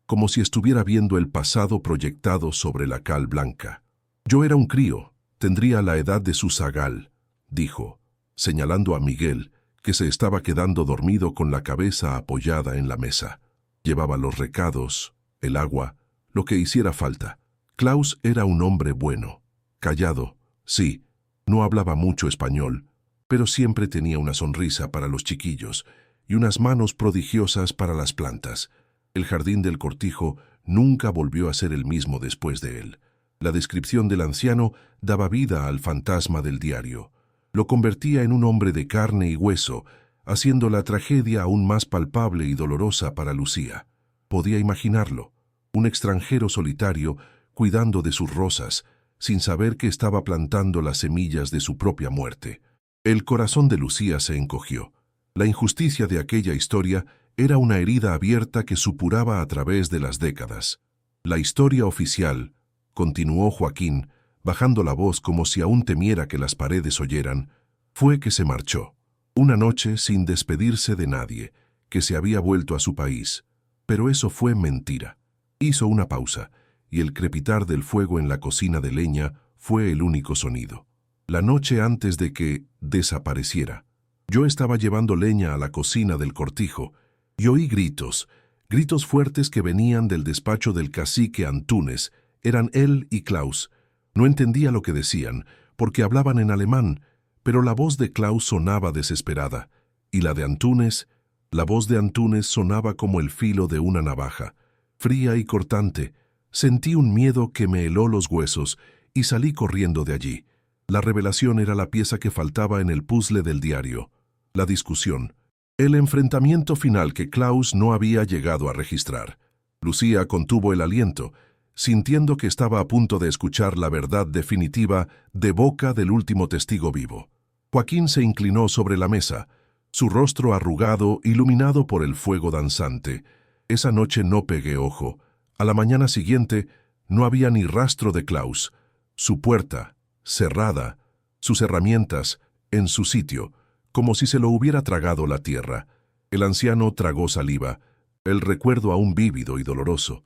como si estuviera viendo el pasado proyectado sobre la cal blanca. «Yo era un crío, tendría la edad de su zagal», dijo, señalando a Miguel, que se estaba quedando dormido con la cabeza apoyada en la mesa. Llevaba los recados, el agua, lo que hiciera falta. Klaus era un hombre bueno, callado, sí, no hablaba mucho español, pero siempre tenía una sonrisa para los chiquillos y unas manos prodigiosas para las plantas. El jardín del cortijo nunca volvió a ser el mismo después de él. La descripción del anciano daba vida al fantasma del diario. Lo convertía en un hombre de carne y hueso, haciendo la tragedia aún más palpable y dolorosa para Lucía. Podía imaginarlo, un extranjero solitario cuidando de sus rosas, sin saber que estaba plantando las semillas de su propia muerte. El corazón de Lucía se encogió. La injusticia de aquella historia era una herida abierta que supuraba a través de las décadas. La historia oficial, continuó Joaquín, bajando la voz como si aún temiera que las paredes oyeran, fue que se marchó. Una noche sin despedirse de nadie, que se había vuelto a su país. Pero eso fue mentira. Hizo una pausa, y el crepitar del fuego en la cocina de leña fue el único sonido. La noche antes de que desapareciera, yo estaba llevando leña a la cocina del cortijo, y oí gritos fuertes que venían del despacho del cacique Antunes. Eran él y Klaus. No entendía lo que decían, porque hablaban en alemán, pero la voz de Klaus sonaba desesperada, y la voz de Antunes sonaba como el filo de una navaja, fría y cortante. Sentí un miedo que me heló los huesos, y salí corriendo de allí. La revelación era la pieza que faltaba en el puzzle del diario. La discusión. El enfrentamiento final que Klaus no había llegado a registrar. Lucía contuvo el aliento, sintiendo que estaba a punto de escuchar la verdad definitiva de boca del último testigo vivo. Joaquín se inclinó sobre la mesa, su rostro arrugado, iluminado por el fuego danzante. Esa noche no pegué ojo. A la mañana siguiente no había ni rastro de Klaus. Su puerta, cerrada, sus herramientas, en su sitio, como si se lo hubiera tragado la tierra. El anciano tragó saliva, el recuerdo aún vívido y doloroso.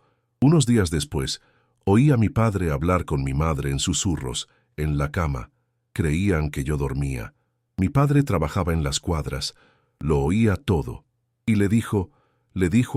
Unos días después, oí a mi padre hablar con mi madre en susurros, en la cama. Creían que yo dormía. Mi padre trabajaba en las cuadras, lo oía todo, y le dijo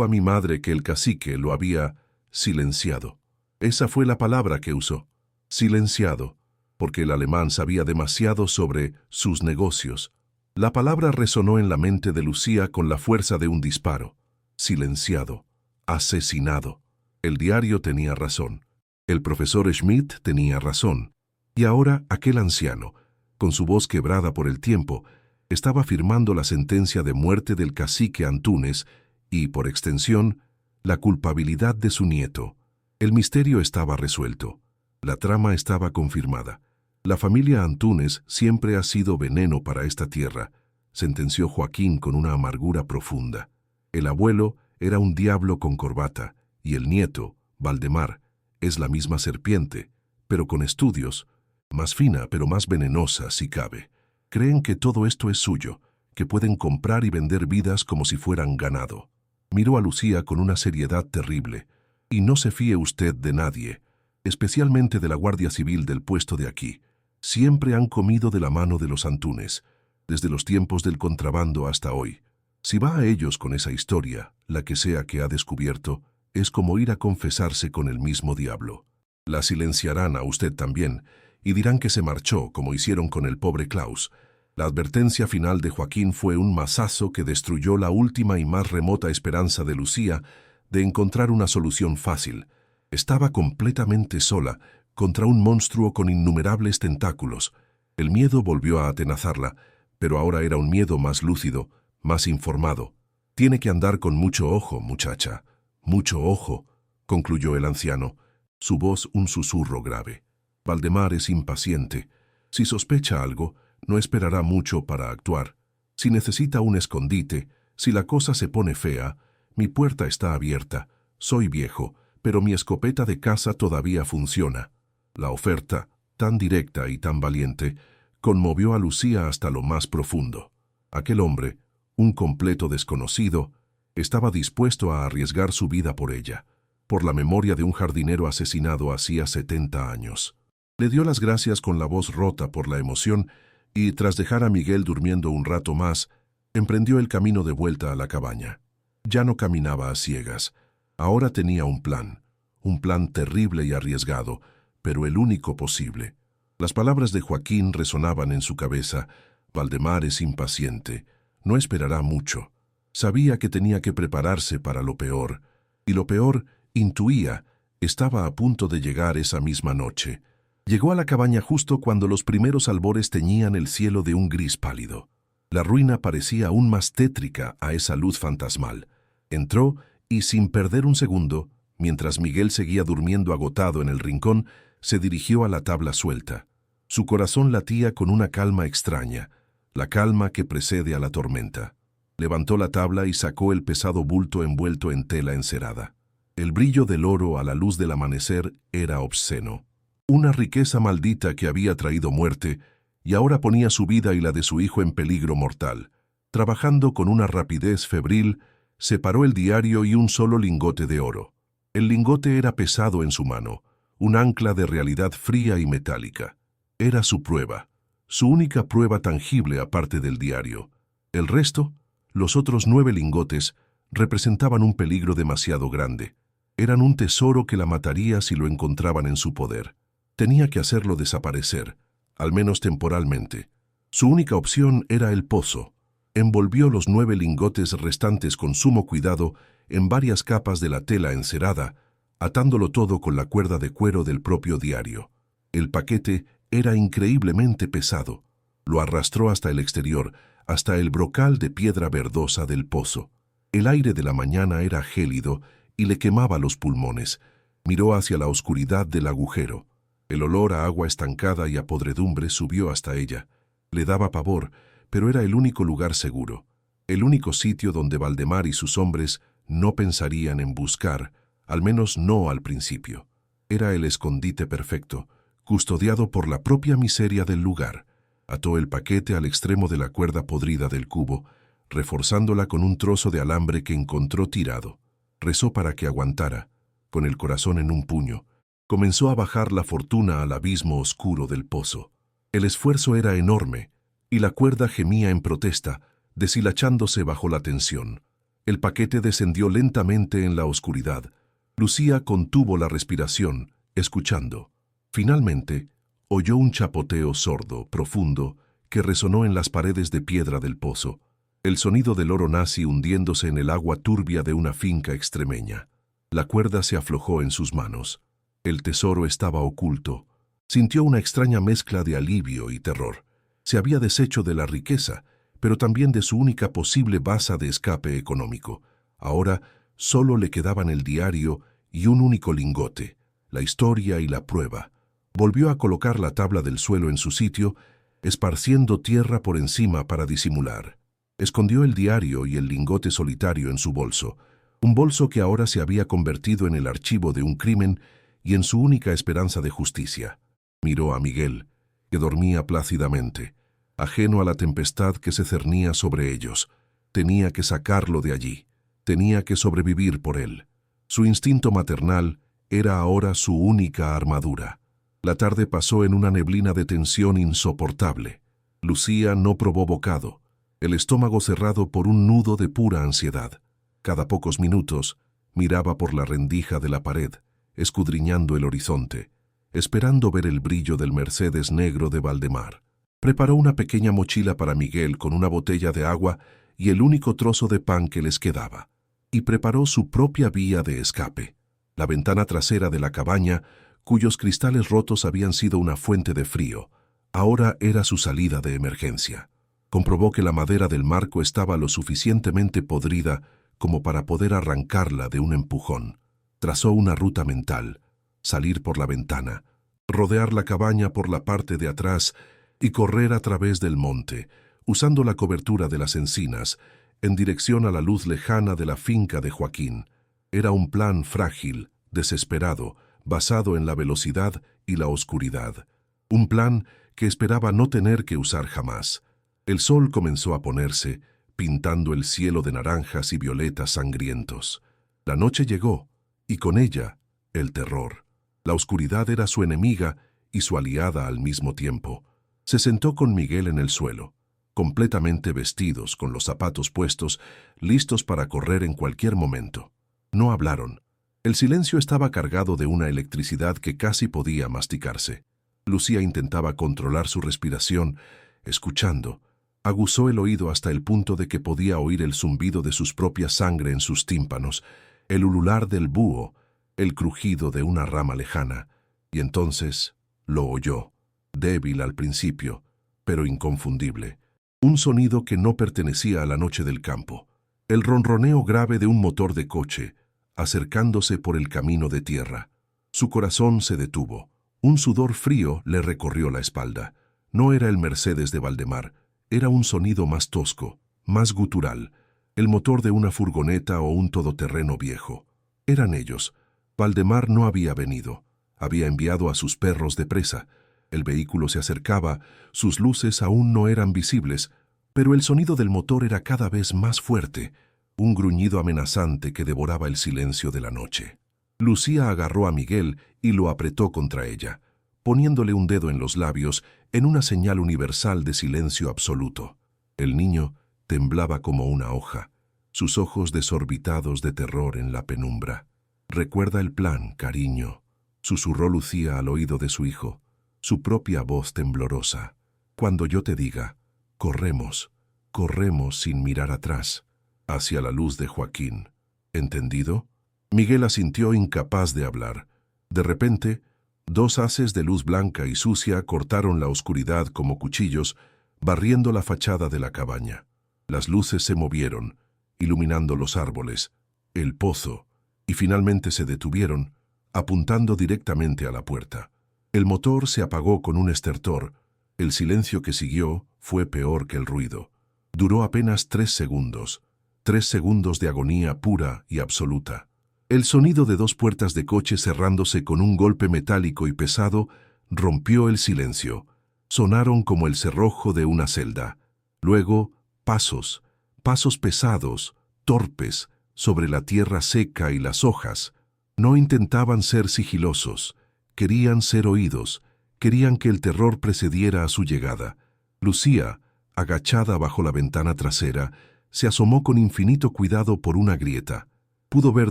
a mi madre que el cacique lo había silenciado. Esa fue la palabra que usó, silenciado, porque el alemán sabía demasiado sobre sus negocios. La palabra resonó en la mente de Lucía con la fuerza de un disparo. Silenciado, asesinado. El diario tenía razón. El profesor Schmidt tenía razón. Y ahora aquel anciano, con su voz quebrada por el tiempo, estaba firmando la sentencia de muerte del cacique Antúnez y, por extensión, la culpabilidad de su nieto. El misterio estaba resuelto. La trama estaba confirmada. La familia Antúnez siempre ha sido veneno para esta tierra, sentenció Joaquín con una amargura profunda. El abuelo era un diablo con corbata, y el nieto, Valdemar, es la misma serpiente, pero con estudios, más fina pero más venenosa si cabe. Creen que todo esto es suyo, que pueden comprar y vender vidas como si fueran ganado. Miró a Lucía con una seriedad terrible. Y no se fíe usted de nadie, especialmente de la Guardia Civil del puesto de aquí. Siempre han comido de la mano de los Antúnez, desde los tiempos del contrabando hasta hoy. Si va a ellos con esa historia, la que sea que ha descubierto, es como ir a confesarse con el mismo diablo. La silenciarán a usted también, y dirán que se marchó, como hicieron con el pobre Klaus. La advertencia final de Joaquín fue un mazazo que destruyó la última y más remota esperanza de Lucía de encontrar una solución fácil. Estaba completamente sola, contra un monstruo con innumerables tentáculos. El miedo volvió a atenazarla, pero ahora era un miedo más lúcido, más informado. Tiene que andar con mucho ojo, muchacha. Mucho ojo, concluyó el anciano, su voz un susurro grave. Valdemar es impaciente. Si sospecha algo, no esperará mucho para actuar. Si necesita un escondite, si la cosa se pone fea, mi puerta está abierta. Soy viejo, pero mi escopeta de caza todavía funciona. La oferta, tan directa y tan valiente, conmovió a Lucía hasta lo más profundo. Aquel hombre, un completo desconocido, estaba dispuesto a arriesgar su vida por ella, por la memoria de un jardinero asesinado hacía 70 años. Le dio las gracias con la voz rota por la emoción y, tras dejar a Miguel durmiendo un rato más, emprendió el camino de vuelta a la cabaña. Ya no caminaba a ciegas. Ahora tenía un plan terrible y arriesgado, pero el único posible. Las palabras de Joaquín resonaban en su cabeza. Valdemar es impaciente, no esperará mucho. Sabía que tenía que prepararse para lo peor, y lo peor, intuía, estaba a punto de llegar esa misma noche. Llegó a la cabaña justo cuando los primeros albores teñían el cielo de un gris pálido. La ruina parecía aún más tétrica a esa luz fantasmal. Entró y, sin perder un segundo, mientras Miguel seguía durmiendo agotado en el rincón, se dirigió a la tabla suelta. Su corazón latía con una calma extraña, la calma que precede a la tormenta. Levantó la tabla y sacó el pesado bulto envuelto en tela encerada. El brillo del oro a la luz del amanecer era obsceno. Una riqueza maldita que había traído muerte y ahora ponía su vida y la de su hijo en peligro mortal. Trabajando con una rapidez febril, separó el diario y un solo lingote de oro. El lingote era pesado en su mano, un ancla de realidad fría y metálica. Era su prueba, su única prueba tangible aparte del diario. El resto, los otros 9 lingotes, representaban un peligro demasiado grande. Eran un tesoro que la mataría si lo encontraban en su poder. Tenía que hacerlo desaparecer, al menos temporalmente. Su única opción era el pozo. Envolvió los 9 lingotes restantes con sumo cuidado en varias capas de la tela encerada, atándolo todo con la cuerda de cuero del propio diario. El paquete era increíblemente pesado. Lo arrastró hasta el exterior, hasta el brocal de piedra verdosa del pozo. El aire de la mañana era gélido y le quemaba los pulmones. Miró hacia la oscuridad del agujero. El olor a agua estancada y a podredumbre subió hasta ella. Le daba pavor, pero era el único lugar seguro, el único sitio donde Valdemar y sus hombres no pensarían en buscar, al menos no al principio. Era el escondite perfecto, custodiado por la propia miseria del lugar. Ató el paquete al extremo de la cuerda podrida del cubo, reforzándola con un trozo de alambre que encontró tirado. Rezó para que aguantara. con el corazón en un puño, comenzó a bajar la fortuna al abismo oscuro del pozo. El esfuerzo era enorme, y la cuerda gemía en protesta, deshilachándose bajo la tensión. El paquete descendió lentamente en la oscuridad. Lucía contuvo la respiración, escuchando. Finalmente, oyó un chapoteo sordo, profundo, que resonó en las paredes de piedra del pozo. El sonido del oro nazi hundiéndose en el agua turbia de una finca extremeña. La cuerda se aflojó en sus manos. El tesoro estaba oculto. Sintió una extraña mezcla de alivio y terror. Se había deshecho de la riqueza, pero también de su única posible base de escape económico. Ahora solo le quedaban el diario y un único lingote, la historia y la prueba. Volvió a colocar la tabla del suelo en su sitio, esparciendo tierra por encima para disimular. Escondió el diario y el lingote solitario en su bolso, un bolso que ahora se había convertido en el archivo de un crimen y en su única esperanza de justicia. Miró a Miguel, que dormía plácidamente, ajeno a la tempestad que se cernía sobre ellos. Tenía que sacarlo de allí, tenía que sobrevivir por él. Su instinto maternal era ahora su única armadura. La tarde pasó en una neblina de tensión insoportable. Lucía no probó bocado, el estómago cerrado por un nudo de pura ansiedad. Cada pocos minutos miraba por la rendija de la pared, escudriñando el horizonte, esperando ver el brillo del Mercedes negro de Valdemar. Preparó una pequeña mochila para Miguel con una botella de agua y el único trozo de pan que les quedaba, y preparó su propia vía de escape, la ventana trasera de la cabaña, cuyos cristales rotos habían sido una fuente de frío. Ahora era su salida de emergencia. Comprobó que la madera del marco estaba lo suficientemente podrida como para poder arrancarla de un empujón. Trazó una ruta mental: salir por la ventana, rodear la cabaña por la parte de atrás y correr a través del monte, usando la cobertura de las encinas, en dirección a la luz lejana de la finca de Joaquín. Era un plan frágil, desesperado, basado en la velocidad y la oscuridad. Un plan que esperaba no tener que usar jamás. El sol comenzó a ponerse, pintando el cielo de naranjas y violetas sangrientos. La noche llegó, y con ella, el terror. La oscuridad era su enemiga y su aliada al mismo tiempo. Se sentó con Miguel en el suelo, completamente vestidos, con los zapatos puestos, listos para correr en cualquier momento. No hablaron. El silencio estaba cargado de una electricidad que casi podía masticarse. Lucía intentaba controlar su respiración, escuchando. Aguzó el oído hasta el punto de que podía oír el zumbido de su propia sangre en sus tímpanos, el ulular del búho, el crujido de una rama lejana. Y entonces lo oyó, débil al principio, pero inconfundible. Un sonido que no pertenecía a la noche del campo. El ronroneo grave de un motor de coche, acercándose por el camino de tierra. Su corazón se detuvo. Un sudor frío le recorrió la espalda. No era el Mercedes de Valdemar. Era un sonido más tosco, más gutural, el motor de una furgoneta o un todoterreno viejo. Eran ellos. Valdemar no había venido. Había enviado a sus perros de presa. El vehículo se acercaba, sus luces aún no eran visibles, pero el sonido del motor era cada vez más fuerte, un gruñido amenazante que devoraba el silencio de la noche. Lucía agarró a Miguel y lo apretó contra ella, poniéndole un dedo en los labios en una señal universal de silencio absoluto. El niño temblaba como una hoja, sus ojos desorbitados de terror en la penumbra. «Recuerda el plan, cariño», susurró Lucía al oído de su hijo, su propia voz temblorosa. «Cuando yo te diga, corremos, corremos sin mirar atrás, hacia la luz de Joaquín. ¿Entendido?» Miguel asintió, incapaz de hablar. De repente, dos haces de luz blanca y sucia cortaron la oscuridad como cuchillos, barriendo la fachada de la cabaña. Las luces se movieron, iluminando los árboles, el pozo, y finalmente se detuvieron, apuntando directamente a la puerta. El motor se apagó con un estertor. El silencio que siguió fue peor que el ruido. Duró apenas 3 segundos, 3 segundos de agonía pura y absoluta. El sonido de 2 puertas de coche cerrándose con un golpe metálico y pesado rompió el silencio. Sonaron como el cerrojo de una celda. Luego, pasos, pasos pesados, torpes, sobre la tierra seca y las hojas. No intentaban ser sigilosos, querían ser oídos, querían que el terror precediera a su llegada. Lucía, agachada bajo la ventana trasera, se asomó con infinito cuidado por una grieta. Pudo ver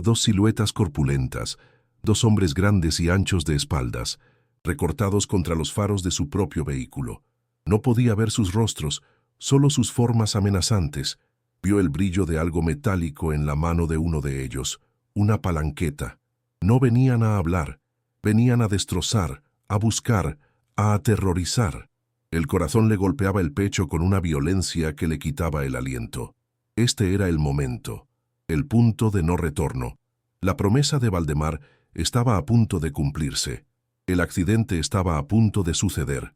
dos siluetas corpulentas, dos hombres grandes y anchos de espaldas, recortados contra los faros de su propio vehículo. No podía ver sus rostros, solo sus formas amenazantes. Vio el brillo de algo metálico en la mano de uno de ellos, una palanqueta. No venían a hablar, venían a destrozar, a buscar, a aterrorizar. El corazón le golpeaba el pecho con una violencia que le quitaba el aliento. Este era el momento, el punto de no retorno. La promesa de Valdemar estaba a punto de cumplirse. El accidente estaba a punto de suceder.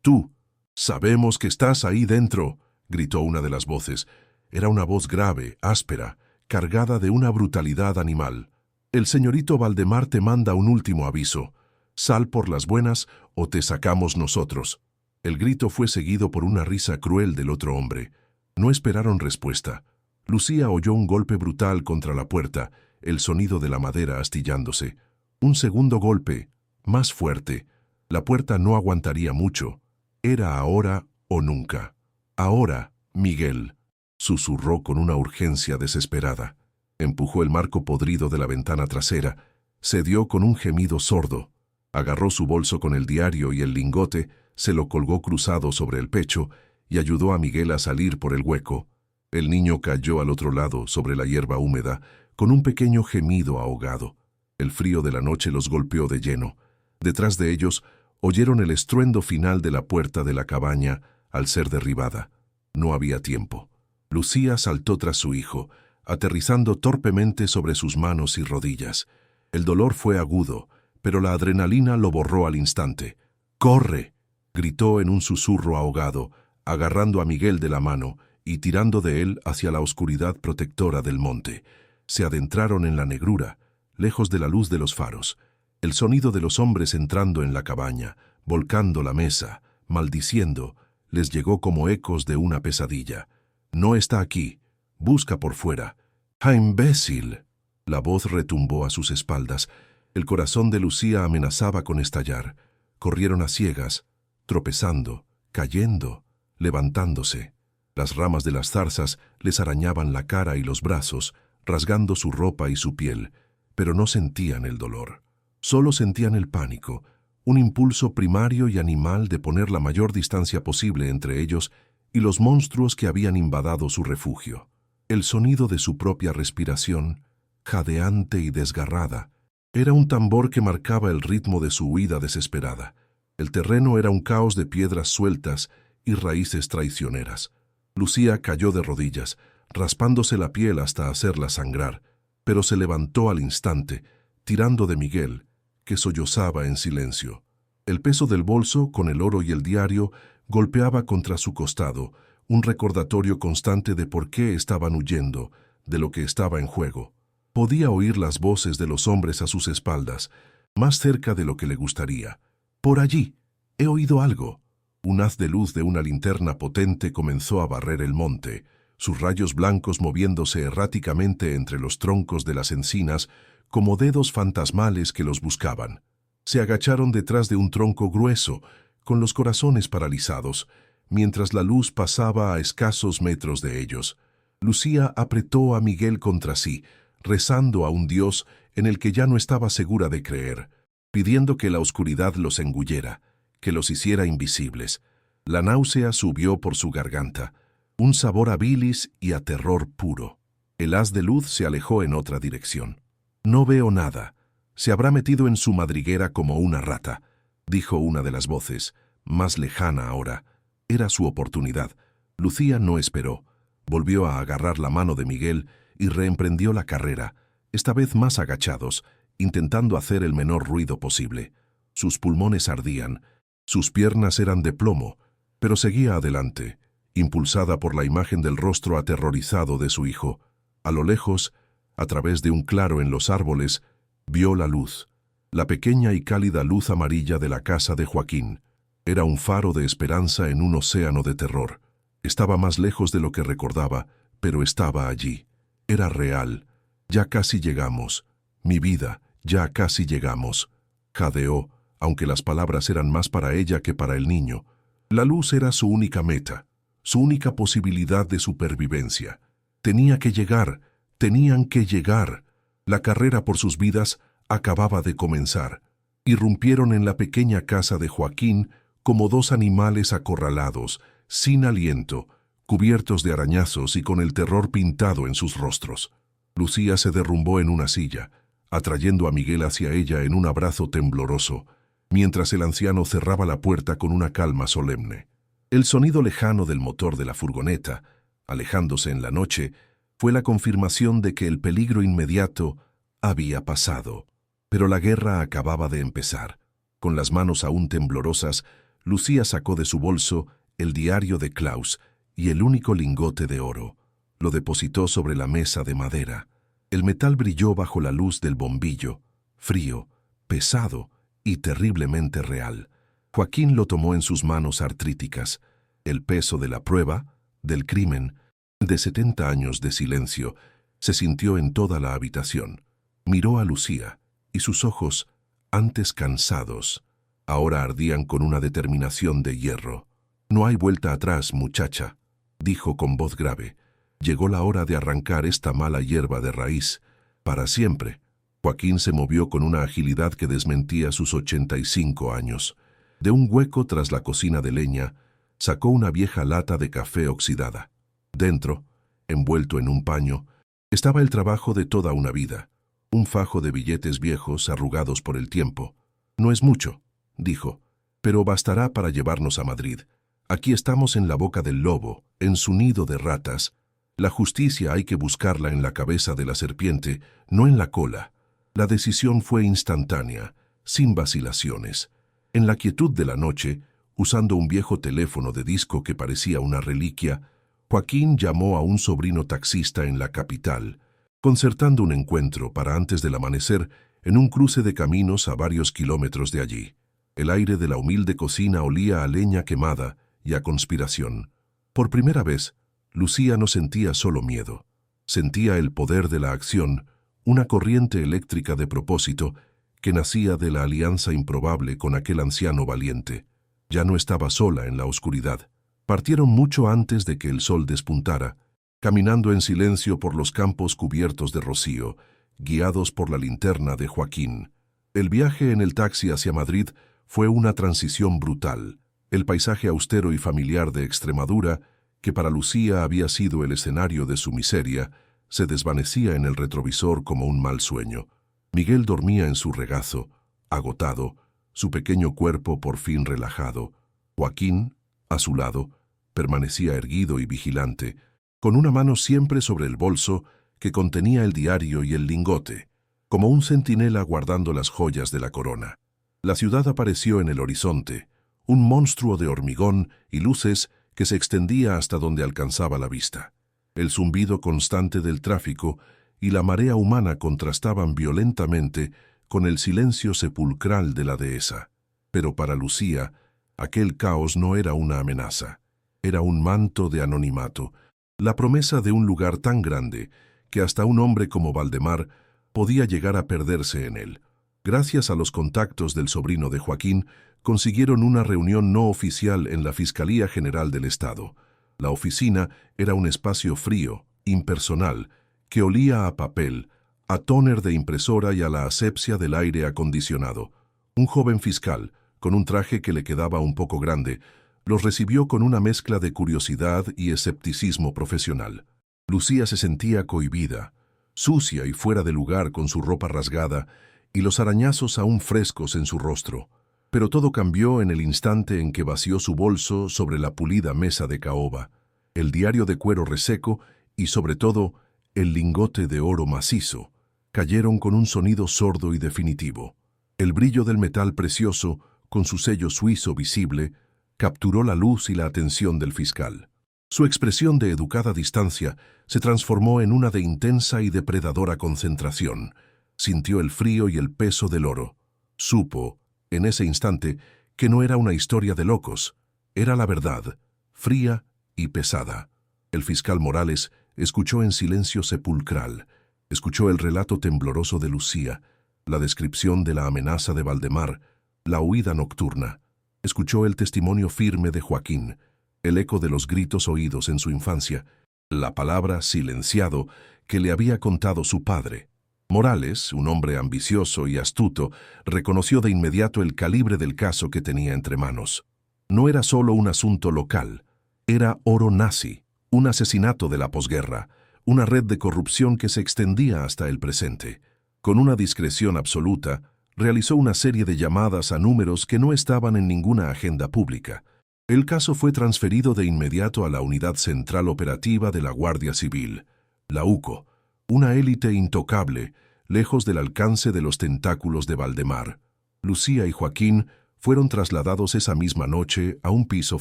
¡Tú! ¡Sabemos que estás ahí dentro!, gritó una de las voces. Era una voz grave, áspera, cargada de una brutalidad animal. El señorito Valdemar te manda un último aviso. Sal por las buenas o te sacamos nosotros. El grito fue seguido por una risa cruel del otro hombre. No esperaron respuesta. Lucía oyó un golpe brutal contra la puerta, el sonido de la madera astillándose. Un segundo golpe, más fuerte. La puerta no aguantaría mucho. Era ahora o nunca. Ahora, Miguel, susurró con una urgencia desesperada. Empujó el marco podrido de la ventana trasera, cedió con un gemido sordo. Agarró su bolso con el diario y el lingote, se lo colgó cruzado sobre el pecho y ayudó a Miguel a salir por el hueco. El niño cayó al otro lado, sobre la hierba húmeda, con un pequeño gemido ahogado. El frío de la noche los golpeó de lleno. Detrás de ellos, oyeron el estruendo final de la puerta de la cabaña al ser derribada. No había tiempo. Lucía saltó tras su hijo, aterrizando torpemente sobre sus manos y rodillas. El dolor fue agudo, pero la adrenalina lo borró al instante. ¡Corre!, gritó en un susurro ahogado, agarrando a Miguel de la mano y tirando de él hacia la oscuridad protectora del monte. Se adentraron en la negrura, lejos de la luz de los faros. El sonido de los hombres entrando en la cabaña, volcando la mesa, maldiciendo, les llegó como ecos de una pesadilla. «No está aquí. Busca por fuera». «¡Ah, imbécil!». La voz retumbó a sus espaldas. El corazón de Lucía amenazaba con estallar. Corrieron a ciegas, tropezando, cayendo, levantándose. Las ramas de las zarzas les arañaban la cara y los brazos, rasgando su ropa y su piel, pero no sentían el dolor. Solo sentían el pánico, un impulso primario y animal de poner la mayor distancia posible entre ellos y los monstruos que habían invadido su refugio. El sonido de su propia respiración, jadeante y desgarrada, era un tambor que marcaba el ritmo de su huida desesperada. El terreno era un caos de piedras sueltas y raíces traicioneras. Lucía cayó de rodillas, raspándose la piel hasta hacerla sangrar, pero se levantó al instante, tirando de Miguel, que sollozaba en silencio. El peso del bolso, con el oro y el diario, golpeaba contra su costado, un recordatorio constante de por qué estaban huyendo, de lo que estaba en juego. Podía oír las voces de los hombres a sus espaldas, más cerca de lo que le gustaría. «Por allí, he oído algo». Un haz de luz de una linterna potente comenzó a barrer el monte, sus rayos blancos moviéndose erráticamente entre los troncos de las encinas como dedos fantasmales que los buscaban. Se agacharon detrás de un tronco grueso, con los corazones paralizados, mientras la luz pasaba a escasos metros de ellos. Lucía apretó a Miguel contra sí, rezando a un Dios en el que ya no estaba segura de creer, pidiendo que la oscuridad los engullera, que los hiciera invisibles. La náusea subió por su garganta, un sabor a bilis y a terror puro. El haz de luz se alejó en otra dirección. «No veo nada. Se habrá metido en su madriguera como una rata», dijo una de las voces, más lejana ahora. Era su oportunidad. Lucía no esperó. Volvió a agarrar la mano de Miguel y reemprendió la carrera, esta vez más agachados, intentando hacer el menor ruido posible. Sus pulmones ardían, sus piernas eran de plomo, pero seguía adelante, impulsada por la imagen del rostro aterrorizado de su hijo. A lo lejos, a través de un claro en los árboles, vio la luz, la pequeña y cálida luz amarilla de la casa de Joaquín. Era un faro de esperanza en un océano de terror. Estaba más lejos de lo que recordaba, pero estaba allí. Era real. «Ya casi llegamos». Mi vida, ya casi llegamos. Jadeó, aunque las palabras eran más para ella que para el niño. La luz era su única meta, su única posibilidad de supervivencia. Tenía que llegar, tenían que llegar. La carrera por sus vidas acababa de comenzar. Irrumpieron en la pequeña casa de Joaquín como dos animales acorralados, sin aliento, cubiertos de arañazos y con el terror pintado en sus rostros. Lucía se derrumbó en una silla, atrayendo a Miguel hacia ella en un abrazo tembloroso, mientras el anciano cerraba la puerta con una calma solemne. El sonido lejano del motor de la furgoneta, alejándose en la noche, fue la confirmación de que el peligro inmediato había pasado. Pero la guerra acababa de empezar. Con las manos aún temblorosas, Lucía sacó de su bolso el diario de Klaus y el único lingote de oro. Lo depositó sobre la mesa de madera. El metal brilló bajo la luz del bombillo, frío, pesado y terriblemente real. Joaquín lo tomó en sus manos artríticas. El peso de la prueba, del crimen, de 70 años de silencio, se sintió en toda la habitación. Miró a Lucía, y sus ojos, antes cansados, ahora ardían con una determinación de hierro. «No hay vuelta atrás, muchacha», dijo con voz grave. «Llegó la hora de arrancar esta mala hierba de raíz, para siempre». Joaquín se movió con una agilidad que desmentía sus 85 años. De un hueco tras la cocina de leña, sacó una vieja lata de café oxidada. Dentro, envuelto en un paño, estaba el trabajo de toda una vida. Un fajo de billetes viejos arrugados por el tiempo. «No es mucho», dijo, «pero bastará para llevarnos a Madrid. Aquí estamos en la boca del lobo, en su nido de ratas. La justicia hay que buscarla en la cabeza de la serpiente, no en la cola». La decisión fue instantánea, sin vacilaciones. En la quietud de la noche, usando un viejo teléfono de disco que parecía una reliquia, Joaquín llamó a un sobrino taxista en la capital, concertando un encuentro para antes del amanecer en un cruce de caminos a varios kilómetros de allí. El aire de la humilde cocina olía a leña quemada y a conspiración. Por primera vez, Lucía no sentía solo miedo. Sentía el poder de la acción, una corriente eléctrica de propósito que nacía de la alianza improbable con aquel anciano valiente. Ya no estaba sola en la oscuridad. Partieron mucho antes de que el sol despuntara, caminando en silencio por los campos cubiertos de rocío, guiados por la linterna de Joaquín. El viaje en el taxi hacia Madrid fue una transición brutal. El paisaje austero y familiar de Extremadura, que para Lucía había sido el escenario de su miseria, se desvanecía en el retrovisor como un mal sueño. Miguel dormía en su regazo, agotado, su pequeño cuerpo por fin relajado. Joaquín, a su lado, permanecía erguido y vigilante, con una mano siempre sobre el bolso que contenía el diario y el lingote, como un centinela guardando las joyas de la corona. La ciudad apareció en el horizonte, un monstruo de hormigón y luces que se extendía hasta donde alcanzaba la vista. El zumbido constante del tráfico y la marea humana contrastaban violentamente con el silencio sepulcral de la dehesa. Pero para Lucía, aquel caos no era una amenaza, era un manto de anonimato, la promesa de un lugar tan grande que hasta un hombre como Valdemar podía llegar a perderse en él. Gracias a los contactos del sobrino de Joaquín, consiguieron una reunión no oficial en la Fiscalía General del Estado. La oficina era un espacio frío, impersonal, que olía a papel, a tóner de impresora y a la asepsia del aire acondicionado. Un joven fiscal, con un traje que le quedaba un poco grande, los recibió con una mezcla de curiosidad y escepticismo profesional. Lucía se sentía cohibida, sucia y fuera de lugar con su ropa rasgada y los arañazos aún frescos en su rostro. Pero todo cambió en el instante en que vació su bolso sobre la pulida mesa de caoba, el diario de cuero reseco y, sobre todo, el lingote de oro macizo, cayeron con un sonido sordo y definitivo. El brillo del metal precioso, con su sello suizo visible, capturó la luz y la atención del fiscal. Su expresión de educada distancia se transformó en una de intensa y depredadora concentración. Sintió el frío y el peso del oro. Supo, en ese instante, que no era una historia de locos, era la verdad, fría y pesada. El fiscal Morales escuchó en silencio sepulcral. Escuchó el relato tembloroso de Lucía, la descripción de la amenaza de Valdemar, la huida nocturna. Escuchó el testimonio firme de Joaquín, el eco de los gritos oídos en su infancia, la palabra silenciado que le había contado su padre. Morales, un hombre ambicioso y astuto, reconoció de inmediato el calibre del caso que tenía entre manos. No era solo un asunto local, era oro nazi, un asesinato de la posguerra, una red de corrupción que se extendía hasta el presente. Con una discreción absoluta, realizó una serie de llamadas a números que no estaban en ninguna agenda pública. El caso fue transferido de inmediato a la Unidad Central Operativa de la Guardia Civil, la UCO, una élite intocable, lejos del alcance de los tentáculos de Valdemar. Lucía y Joaquín fueron trasladados esa misma noche a un piso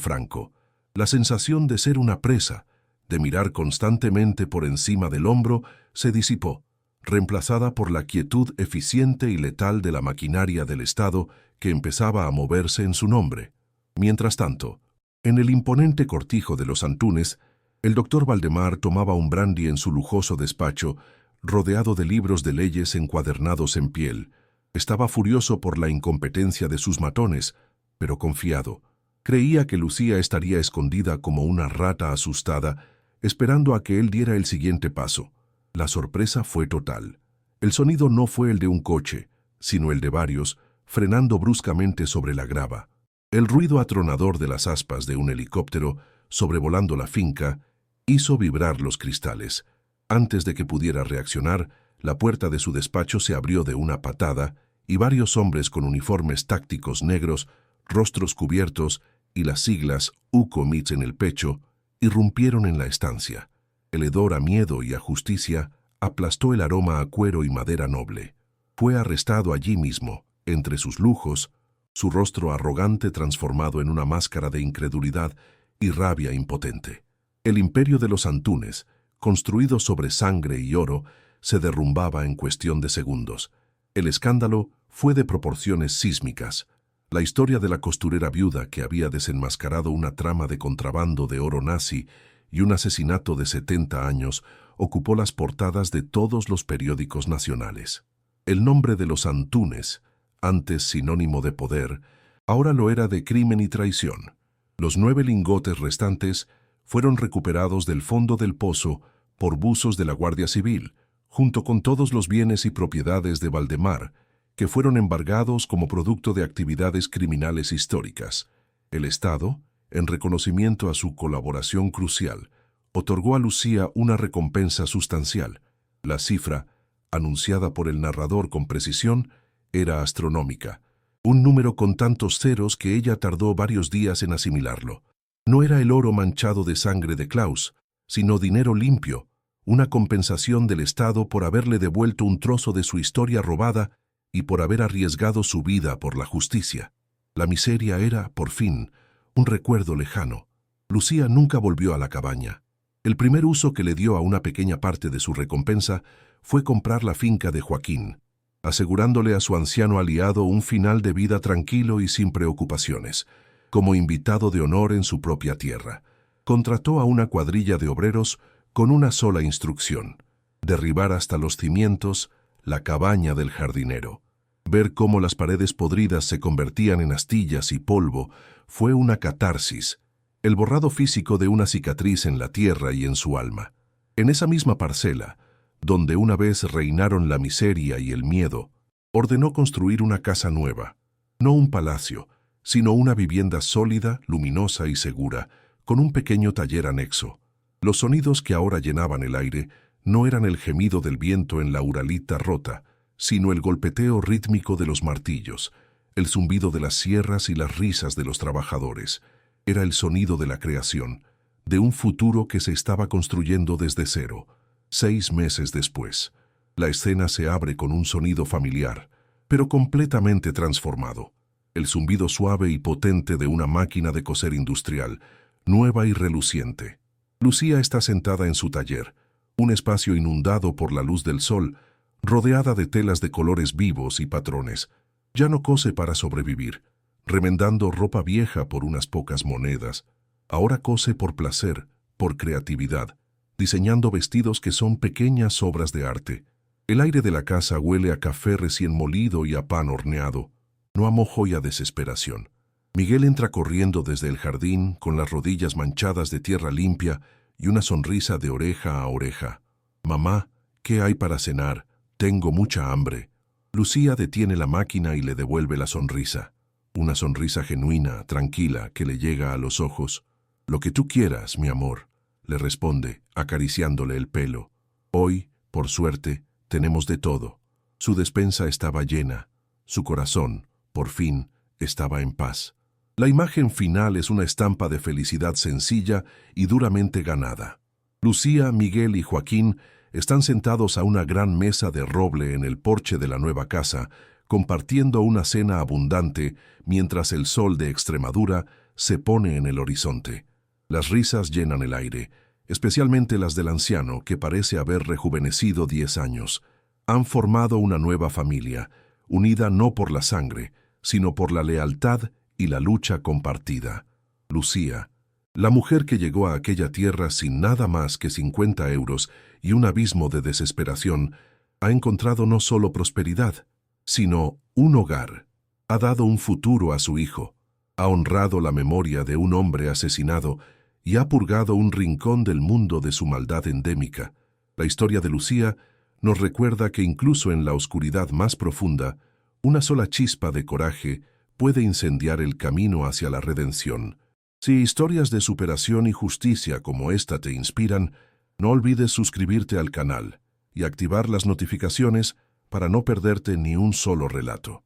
franco. La sensación de ser una presa, de mirar constantemente por encima del hombro, se disipó, reemplazada por la quietud eficiente y letal de la maquinaria del Estado que empezaba a moverse en su nombre. Mientras tanto, en el imponente cortijo de los Antunes, el doctor Valdemar tomaba un brandy en su lujoso despacho, rodeado de libros de leyes encuadernados en piel. Estaba furioso por la incompetencia de sus matones, pero confiado. Creía que Lucía estaría escondida como una rata asustada, esperando a que él diera el siguiente paso. La sorpresa fue total. El sonido no fue el de un coche, sino el de varios, frenando bruscamente sobre la grava. El ruido atronador de las aspas de un helicóptero, sobrevolando la finca, hizo vibrar los cristales. Antes de que pudiera reaccionar, la puerta de su despacho se abrió de una patada y varios hombres con uniformes tácticos negros, rostros cubiertos y las siglas UCOMITS en el pecho, irrumpieron en la estancia. El hedor a miedo y a justicia aplastó el aroma a cuero y madera noble. Fue arrestado allí mismo, entre sus lujos, su rostro arrogante transformado en una máscara de incredulidad y rabia impotente. El imperio de los Antunes, construido sobre sangre y oro, se derrumbaba en cuestión de segundos. El escándalo fue de proporciones sísmicas. La historia de la costurera viuda que había desenmascarado una trama de contrabando de oro nazi y un asesinato de 70 años ocupó las portadas de todos los periódicos nacionales. El nombre de los Antunes, antes sinónimo de poder, ahora lo era de crimen y traición. Los 9 lingotes restantes fueron recuperados del fondo del pozo por buzos de la Guardia Civil, junto con todos los bienes y propiedades de Valdemar, que fueron embargados como producto de actividades criminales históricas. El Estado, en reconocimiento a su colaboración crucial, otorgó a Lucía una recompensa sustancial. La cifra, anunciada por el narrador con precisión, era astronómica, un número con tantos ceros que ella tardó varios días en asimilarlo. No era el oro manchado de sangre de Klaus, sino dinero limpio, una compensación del Estado por haberle devuelto un trozo de su historia robada y por haber arriesgado su vida por la justicia. La miseria era, por fin, un recuerdo lejano. Lucía nunca volvió a la cabaña. El primer uso que le dio a una pequeña parte de su recompensa fue comprar la finca de Joaquín, asegurándole a su anciano aliado un final de vida tranquilo y sin preocupaciones, como invitado de honor en su propia tierra. Contrató a una cuadrilla de obreros con una sola instrucción: derribar hasta los cimientos la cabaña del jardinero. Ver cómo las paredes podridas se convertían en astillas y polvo fue una catarsis, el borrado físico de una cicatriz en la tierra y en su alma. En esa misma parcela, donde una vez reinaron la miseria y el miedo, ordenó construir una casa nueva, no un palacio, sino una vivienda sólida, luminosa y segura, con un pequeño taller anexo. Los sonidos que ahora llenaban el aire no eran el gemido del viento en la uralita rota, sino el golpeteo rítmico de los martillos, el zumbido de las sierras y las risas de los trabajadores. Era el sonido de la creación, de un futuro que se estaba construyendo desde cero. 6 meses después, la escena se abre con un sonido familiar, pero completamente transformado. El zumbido suave y potente de una máquina de coser industrial, nueva y reluciente. Lucía está sentada en su taller, un espacio inundado por la luz del sol, rodeada de telas de colores vivos y patrones. Ya no cose para sobrevivir, remendando ropa vieja por unas pocas monedas. Ahora cose por placer, por creatividad, diseñando vestidos que son pequeñas obras de arte. El aire de la casa huele a café recién molido y a pan horneado, no a mojo y a desesperación. Miguel entra corriendo desde el jardín con las rodillas manchadas de tierra limpia y una sonrisa de oreja a oreja. «Mamá, ¿qué hay para cenar? Tengo mucha hambre». Lucía detiene la máquina y le devuelve la sonrisa. Una sonrisa genuina, tranquila, que le llega a los ojos. «Lo que tú quieras, mi amor», le responde, acariciándole el pelo. Hoy, por suerte, tenemos de todo. Su despensa estaba llena. Su corazón, por fin, estaba en paz. La imagen final es una estampa de felicidad sencilla y duramente ganada. Lucía, Miguel y Joaquín están sentados a una gran mesa de roble en el porche de la nueva casa, compartiendo una cena abundante mientras el sol de Extremadura se pone en el horizonte. Las risas llenan el aire, especialmente las del anciano, que parece haber rejuvenecido 10 años. Han formado una nueva familia, unida no por la sangre, sino por la lealtad y la lucha compartida. Lucía, la mujer que llegó a aquella tierra sin nada más que 50 euros y un abismo de desesperación, ha encontrado no solo prosperidad, sino un hogar. Ha dado un futuro a su hijo, ha honrado la memoria de un hombre asesinado y ha purgado un rincón del mundo de su maldad endémica. La historia de Lucía nos recuerda que incluso en la oscuridad más profunda, una sola chispa de coraje puede incendiar el camino hacia la redención. Si historias de superación y justicia como esta te inspiran, no olvides suscribirte al canal y activar las notificaciones para no perderte ni un solo relato.